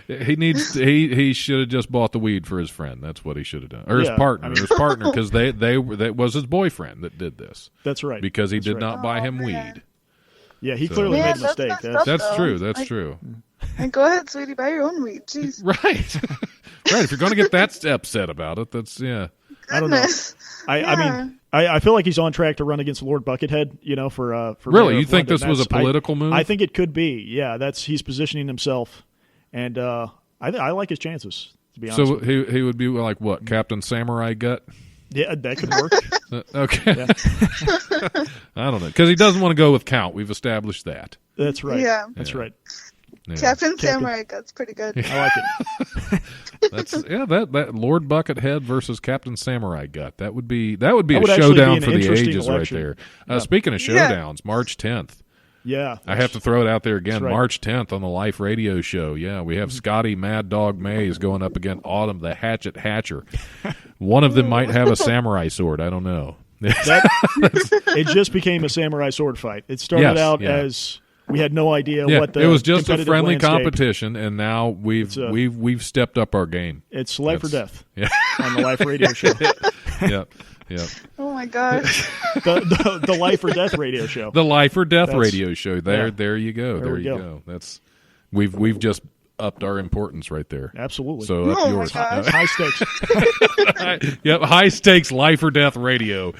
He should have just bought the weed for his friend. That's what he should have done, or his partner, because that was his boyfriend that did this. That's right. Because he did not buy him weed. Yeah, he clearly made a mistake. That's true. That's true. And go ahead, sweetie, buy your own weed. Jeez. Right. Right. If you're going to get that upset about it, that's Goodness. I don't know. I mean, I feel like he's on track to run against Lord Buckethead. For really, you think this was a political move? I think it could be. Yeah, he's positioning himself, and I like his chances. To be honest. So he would be like what, Captain Samurai Gut? Yeah, that could work. Okay. Yeah. I don't know, because he doesn't want to go with Count. We've established that. That's right. Yeah, that's right. Yeah. Captain Samurai Gut's pretty good. I like it. That Lord Buckethead versus Captain Samurai Gut. That would be a showdown for the ages election. right there. Speaking of showdowns, March 10th. Yeah, I have to throw it out there again. Right. March 10th on the Life Radio Show. Yeah, we have Scotty Mad Dog Mays going up against Autumn the Hatchet Hatcher. One of them might have a samurai sword. I don't know. It just became a samurai sword fight. It started out as we had no idea what the it was just a friendly landscape. Competition, and now we've stepped up our game. It's life or death on the Life Radio Show. Yep. Oh my gosh. the Life or Death Radio Show. The Life or Death Radio Show. There you go. There you go. That's we've just upped our importance right there. Absolutely. So up Oh, my yours. gosh. High stakes. Yep, high stakes life or death radio.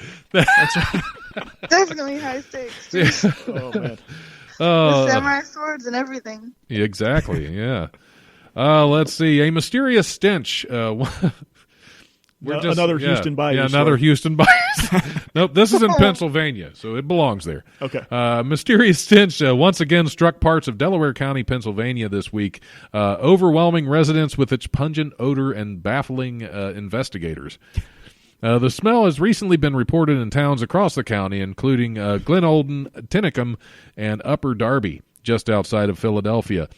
Definitely high stakes. Oh man. With samurai swords and everything. Exactly. Yeah. Let's see. A mysterious stench. Another Houston Bayou Yeah, story. another Houston Bayou. Nope, this is in Pennsylvania, so it belongs there. Okay. Mysterious stench once again struck parts of Delaware County, Pennsylvania this week, overwhelming residents with its pungent odor and baffling investigators. The smell has recently been reported in towns across the county, including Glen Olden, Tinicum, and Upper Darby, just outside of Philadelphia.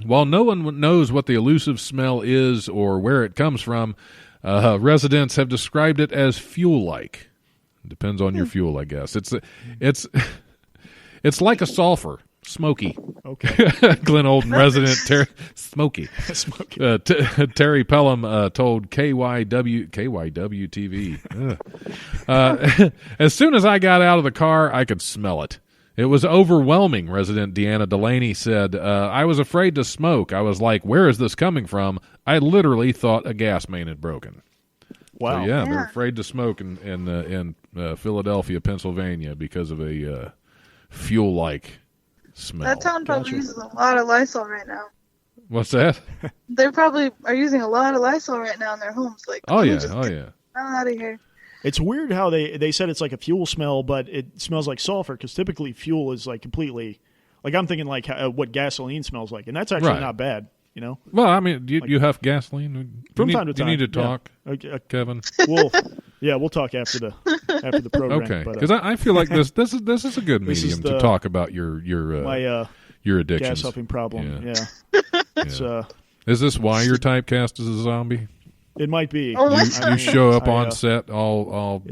While no one knows what the elusive smell is or where it comes from, residents have described it as fuel-like. Depends on your fuel, I guess. It's like a sulfur, smoky. Okay. Glen Olden resident Smoky. Smoky. Terry Pelham told KYW TV. As soon as I got out of the car, I could smell it. It was overwhelming, resident Deanna Delaney said. I was afraid to smoke. I was like, where is this coming from? I literally thought a gas main had broken. Wow. So, yeah, they're afraid to smoke in Philadelphia, Pennsylvania because of a fuel-like smell. That town probably uses a lot of Lysol right now. What's that? They probably are using a lot of Lysol right now in their homes. Like, Oh, yeah, just oh, get yeah. out of here. It's weird how they said it's like a fuel smell, but it smells like sulfur because typically fuel is like completely like I'm thinking like what gasoline smells like, and that's actually Right. not bad, you know. Well, I mean, you have gasoline? From time to time. You need to yeah. talk, Kevin. We'll talk after the program. Okay, but, because I feel like this is a good This is medium to the- talk about your addictions. gas huffing problem. Yeah. Yeah. It's Is this why you're typecast as a zombie? it might be. Oh, my You show up on I, set all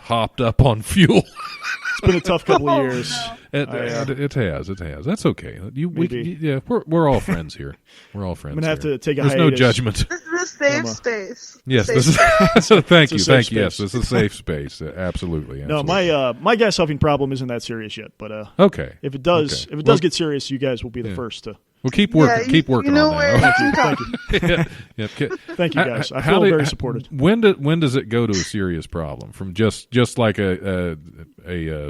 hopped up on fuel. It's been a tough couple of years. It has. That's okay. We're all friends here. We're all friends. I'm gonna have here. to take a There's hiatus. no judgment. This is a safe space. Yes, Safe this is. So thank you. It's a safe Yes, space. this is a safe space. Absolutely. No, absolutely. my gas huffing problem isn't that serious yet, but Okay. if it does get serious, you guys will be the first to. Well, keep working. Yeah, keep working you know on where that. you come. Yeah. Thank you guys. I How feel very supported. When does it go to a serious problem? From just like a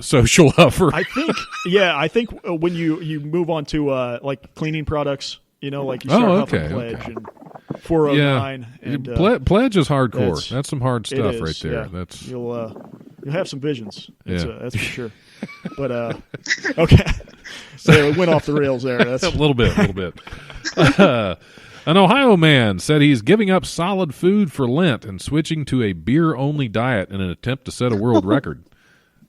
social huffer? I think when you move on to like cleaning products, you know, like you start huffing Pledge and 409 and Pledge is hardcore. That's some hard it stuff is, right there. yeah. That's you'll have some visions. That's for sure. But okay, so it went off the rails there. That's a little bit. An Ohio man said he's giving up solid food for Lent and switching to a beer-only diet in an attempt to set a world record.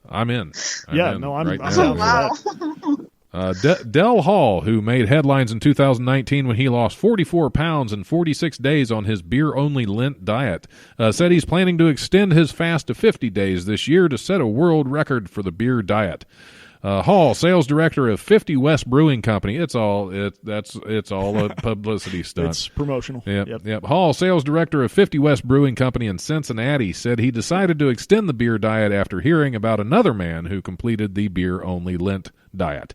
I'm in. I'm I'm right down now. for Wow. that. Del Hall, who made headlines in 2019 when he lost 44 pounds in 46 days on his beer-only Lent diet, said he's planning to extend his fast to 50 days this year to set a world record for the beer diet. Hall, sales director of 50 West Brewing Company. It's all a publicity stunt. It's promotional. Yep. Hall, sales director of 50 West Brewing Company in Cincinnati, said he decided to extend the beer diet after hearing about another man who completed the beer-only Lent diet.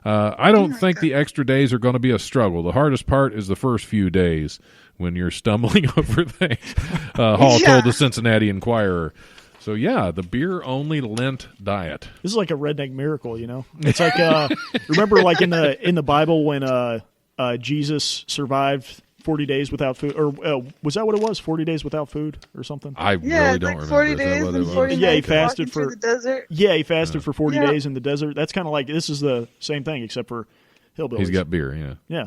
I don't think the extra days are going to be a struggle. The hardest part is the first few days when you're stumbling over things, Hall told the Cincinnati Enquirer. So, the beer-only Lent diet. This is like a redneck miracle, you know? It's like, remember like in the Bible when Jesus survived 40 days without food? Or was that what it was, 40 days without food or something? I really don't remember. 40 days and 40 Yeah, he nights fasted walking through the desert. Yeah, he fasted for 40 days in the desert. That's kind of like, this is the same thing except for hillbillies. He's got beer, Yeah.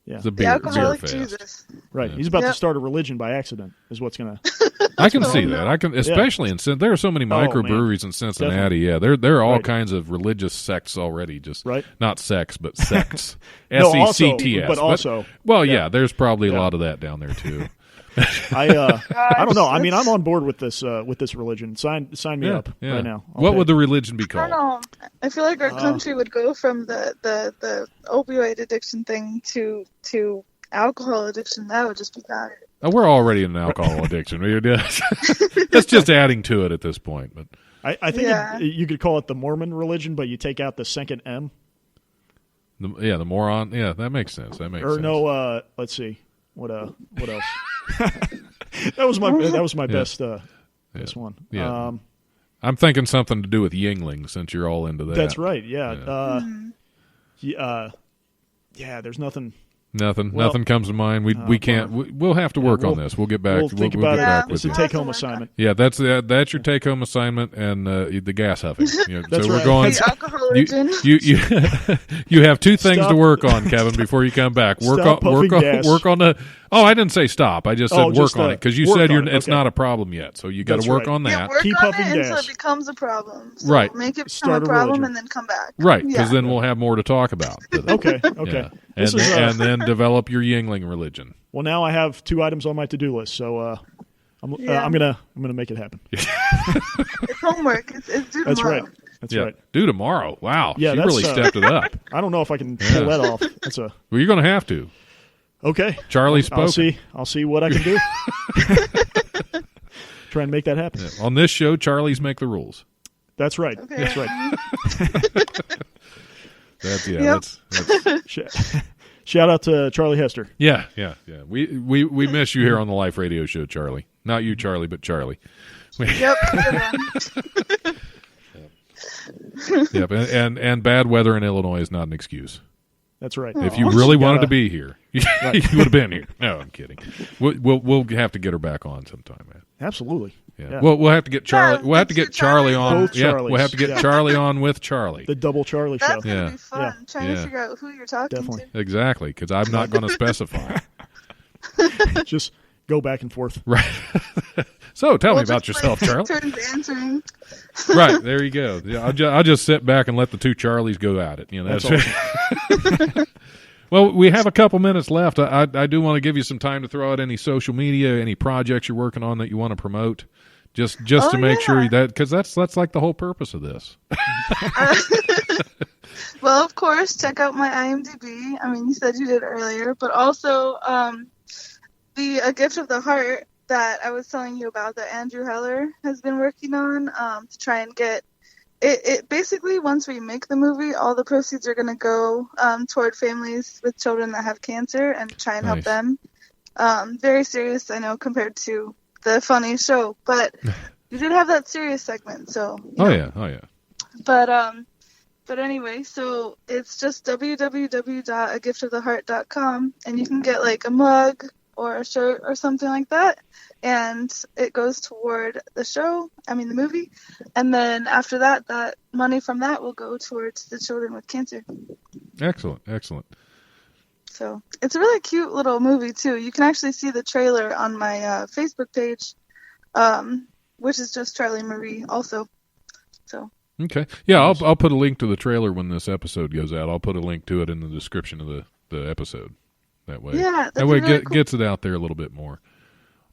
It's a The beer alcoholic fast. Jesus. Right. He's about to start a religion by accident is what's going to... I can see that. I can, especially in there are so many microbreweries in Cincinnati. Definitely. Yeah, there are all kinds of religious sects already. Just not sex, but sects. No, SECTS. but also, there's probably a lot of that down there too. I don't know. I mean, I'm on board with this religion. Sign me up right now. What would the religion be I called? don't know. I feel like our country would go from the opioid addiction thing to alcohol addiction. That would just be bad. We're already in an alcohol addiction. That's just adding to it at this point. But I think you could call it the Mormon religion, but you take out the second M. The moron. Yeah, that makes sense. That makes Or sense. no, let's see. What else? that was my best one. Yeah. I'm thinking something to do with Yingling, since you're all into that. That's right. Yeah. There's nothing. Nothing comes to mind. We can't. We'll have to work on this. We'll get back. We'll think about get back it. It's with a you. take-home assignment. Yeah, that's your take-home assignment, and the gas huffing. That's so we're right. going. The alcohol origin. You have two things Stop. to work on, Kevin, before you come back. Stop puffing gas. Work on the. Oh, I didn't say stop. I just said work on it because you work said on it. it's Okay. not a problem yet. So you got That's to work right. on that. Yeah, work Keep on puffing it until gas. it becomes a problem. So Right. Make it become Start a a problem religion. and then come back. Right, because Yeah. then we'll have more to talk about. Okay. Yeah. This is, And then develop your Yingling religion. Well, now I have 2 items on my to-do list, so I'm gonna make it happen. It's homework. It's due That's tomorrow. right. That's Yeah. right. Do tomorrow. Wow. Yeah, she that's, really stepped it up. I don't know if I can pull that off. That's a Well, you're going to have to. okay. Charlie spoke. I'll see what I can do. Try and make that happen. On this show, Charlie's make the rules. That's right. Okay. That's right. Yep. Shout out to Charlie Hester. Yeah. We miss you here on the Life Radio Show, Charlie. Not you, Charlie, but Charlie. Yep. Yep. And bad weather in Illinois is not an excuse. That's right. If you really wanted to be here, you Right. would have been here. No, I'm kidding. We'll have to get her back on sometime, man. Absolutely. Yeah. We'll have to get Charlie. We'll have to get Charlie on. Both Yeah. Charlies. We'll have to get Yeah. Charlie on with Charlie. The double Charlie show. That's gonna Yeah. be fun. Yeah. Trying Yeah. to figure out who you're talking Definitely. to. Exactly, because I'm not going to specify. Just go back and forth. Right. So tell me We'll about just yourself, play Charlie. turns answering. Right, there you go. Yeah, I'll just sit back and let the 2 Charlies go at it. That's Awesome. Well, we have a couple minutes left. I do want to give you some time to throw out any social media, any projects you're working on that you want to promote, just to make sure that, because that's like the whole purpose of this. Well, of course, check out my IMDb. I mean, you said you did earlier, but also the A Gift of the Heart that I was telling you about that Andrew Heller has been working on to try and get it. Basically, once we make the movie, all the proceeds are going to go toward families with children that have cancer and try and help them. Very serious, I know, compared to the funny show, but you did have that serious segment, so. Oh yeah. But anyway, so it's just www.agiftoftheheart.com, and you can get like a mug or a shirt or something like that, and it goes toward the movie, and then after that, that money from that will go towards the children with cancer. Excellent. So it's a really cute little movie too. You can actually see the trailer on my Facebook page, which is just Charlie Marie also. So. Okay. Yeah, I'll put a link to the trailer when this episode goes out. I'll put a link to it in the description of the episode. That way. Yeah, that way really it gets it out there a little bit more.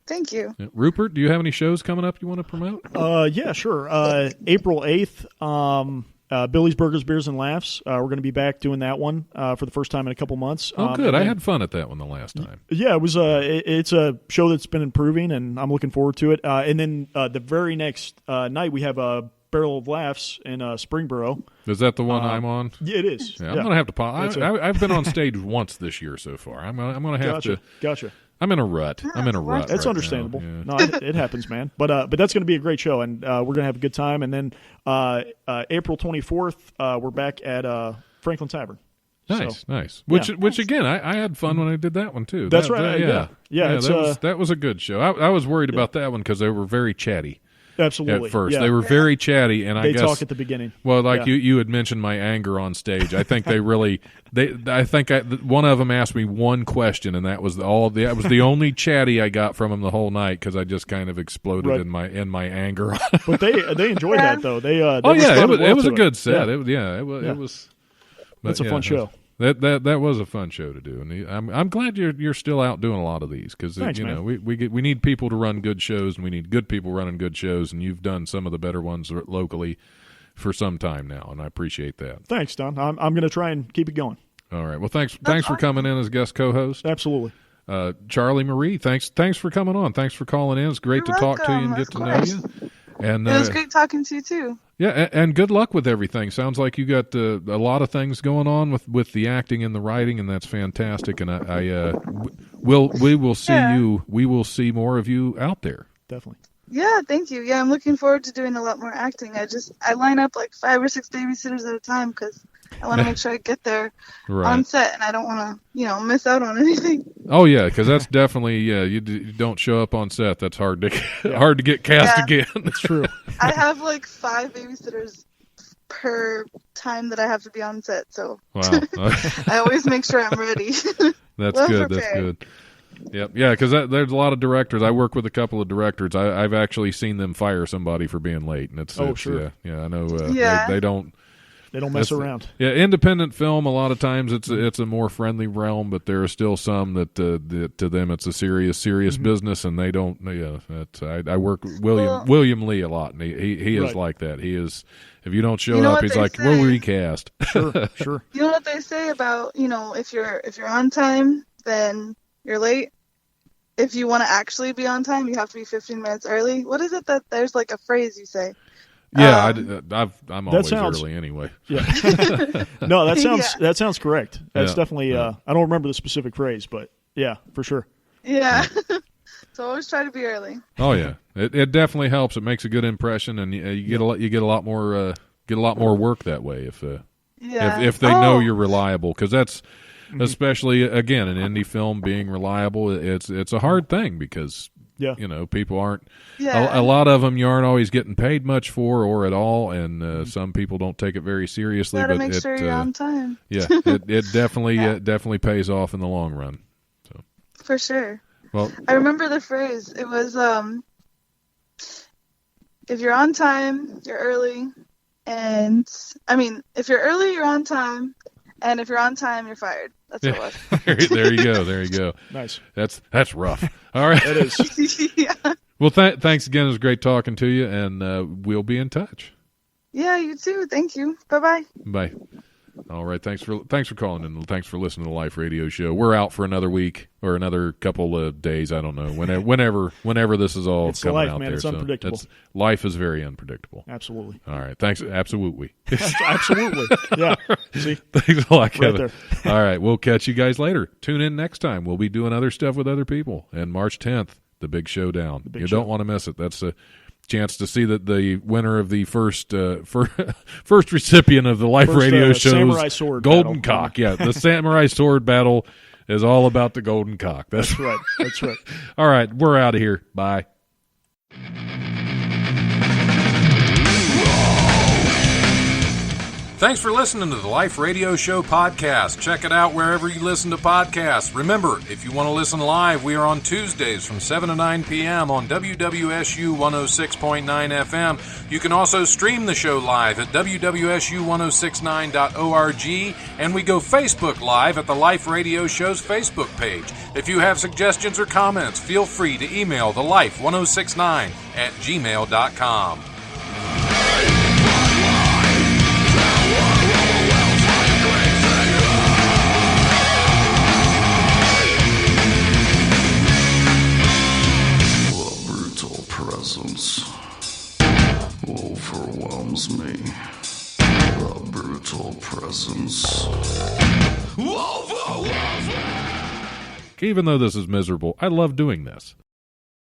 Thank you. Yeah. Rupert, do you have any shows coming up you want to promote? Yeah, sure. April 8th, Billy's Burgers, Beers, and Laughs. We're going to be back doing that one for the first time in a couple months. Oh, good. I had fun at that one the last time. Yeah, it was. It's a show that's been improving, and I'm looking forward to it. And then the very next night, we have a Barrel of Laughs in Springboro. Is that the one I'm on? Yeah, it is. Yeah, I'm going to have to. I've been on stage once this year so far. I'm going to have to. Gotcha. I'm in a rut. I'm in a rut. That's right understandable. now. No, it happens, man. But that's going to be a great show, and we're going to have a good time. And then April 24th, we're back at Franklin Tavern. Nice. Which again, I had fun when I did that one too. That's right. Yeah. That was a good show. I was worried about that one because they were very chatty. Absolutely. At first, yeah. they were very chatty, and they I guess talk at the beginning. Well, like you had mentioned my anger on stage. I think they really. One of them asked me one question, and that was that was the only chatty I got from them the whole night because I just kind of exploded in my anger. But they enjoyed that though. They it was a good set. Yeah. It was. That's a fun show. That was a fun show to do, and I'm glad you're still out doing a lot of these because we need people to run good shows, and we need good people running good shows, and you've done some of the better ones locally for some time now, and I appreciate that. Thanks, Don. I'm going to try and keep it going. All right. Well, thanks for coming in as guest co-host. Absolutely. Charlie Marie, thanks for coming on. Thanks for calling in. It's great to talk to you and get to know you. And it was great talking to you too. Yeah, and good luck with everything. Sounds like you got a lot of things going on with the acting and the writing, and that's fantastic. And we will see you. We will see more of you out there. Definitely. Yeah, thank you. Yeah, I'm looking forward to doing a lot more acting. I line up like 5 or 6 babysitters at a time because I want to make sure I get there on set, and I don't want to, miss out on anything. Oh yeah, because that's definitely you don't show up on set. That's hard to get cast again. That's true. I have like 5 babysitters per time that I have to be on set, so wow. I always make sure I'm ready. That's well good. prepared. That's good. Yep. Yeah, because there's a lot of directors. I work with a couple of directors. I've actually seen them fire somebody for being late, and it's sure. Yeah, I know. They don't. They don't mess around. Yeah, independent film. A lot of times it's a more friendly realm, but there are still some that to them it's a serious business, and they don't. Yeah, I work with William Lee a lot, and he is like that. He is. If you don't show up, he's like, we'll recast. Sure. You know what they say about if you're on time, then you're late. If you want to actually be on time, you have to be 15 minutes early. What is it that there's like a phrase you say? Yeah, I'm always early anyway. Yeah. No, that sounds correct. That's definitely. I don't remember the specific phrase, but yeah, for sure. Yeah. So always try to be early. Oh yeah, it definitely helps. It makes a good impression, and you get a lot more work that way if they know you're reliable, because that's. Especially again, an indie film being reliable, it's a hard thing because people aren't. Yeah. A lot of them you aren't always getting paid much for or at all, and some people don't take it very seriously. Gotta but make sure you're on time. Yeah, it definitely pays off in the long run. So for sure. Well, I remember the phrase. It was if you're on time, you're early, and if you're early, you're on time. And if you're on time, you're fired. That's what it was. There you go. Nice. That's rough. All right. It is. Yeah. Well, thanks again. It was great talking to you, and we'll be in touch. Yeah, you too. Thank you. Bye-bye. Bye. All right. Thanks for calling, and thanks for listening to the Life Radio Show. We're out for another week or another couple of days. I don't know. Whenever this is all it's coming life, out man. there. It's unpredictable. Life is very unpredictable. Absolutely. All right. Thanks. Absolutely. Absolutely. Yeah. See? Thanks a lot, Kevin. Right there. All right. We'll catch you guys later. Tune in next time. We'll be doing other stuff with other people. And March 10th, the big showdown. You don't want to miss it. That's a chance to see that the winner of the first recipient of the Life Radio Show's Samurai Sword Golden battle. Cock. Yeah, the Samurai Sword battle is all about the Golden Cock. That's right. That's right. All right, we're out of here. Bye. Thanks for listening to the Life Radio Show podcast. Check it out wherever you listen to podcasts. Remember, if you want to listen live, we are on Tuesdays from 7 to 9 p.m. on WWSU 106.9 FM. You can also stream the show live at WWSU1069.org, and we go Facebook Live at the Life Radio Show's Facebook page. If you have suggestions or comments, feel free to email thelife1069@gmail.com. Presence overwhelms me. The brutal presence overwhelms me. Even though this is miserable, I love doing this.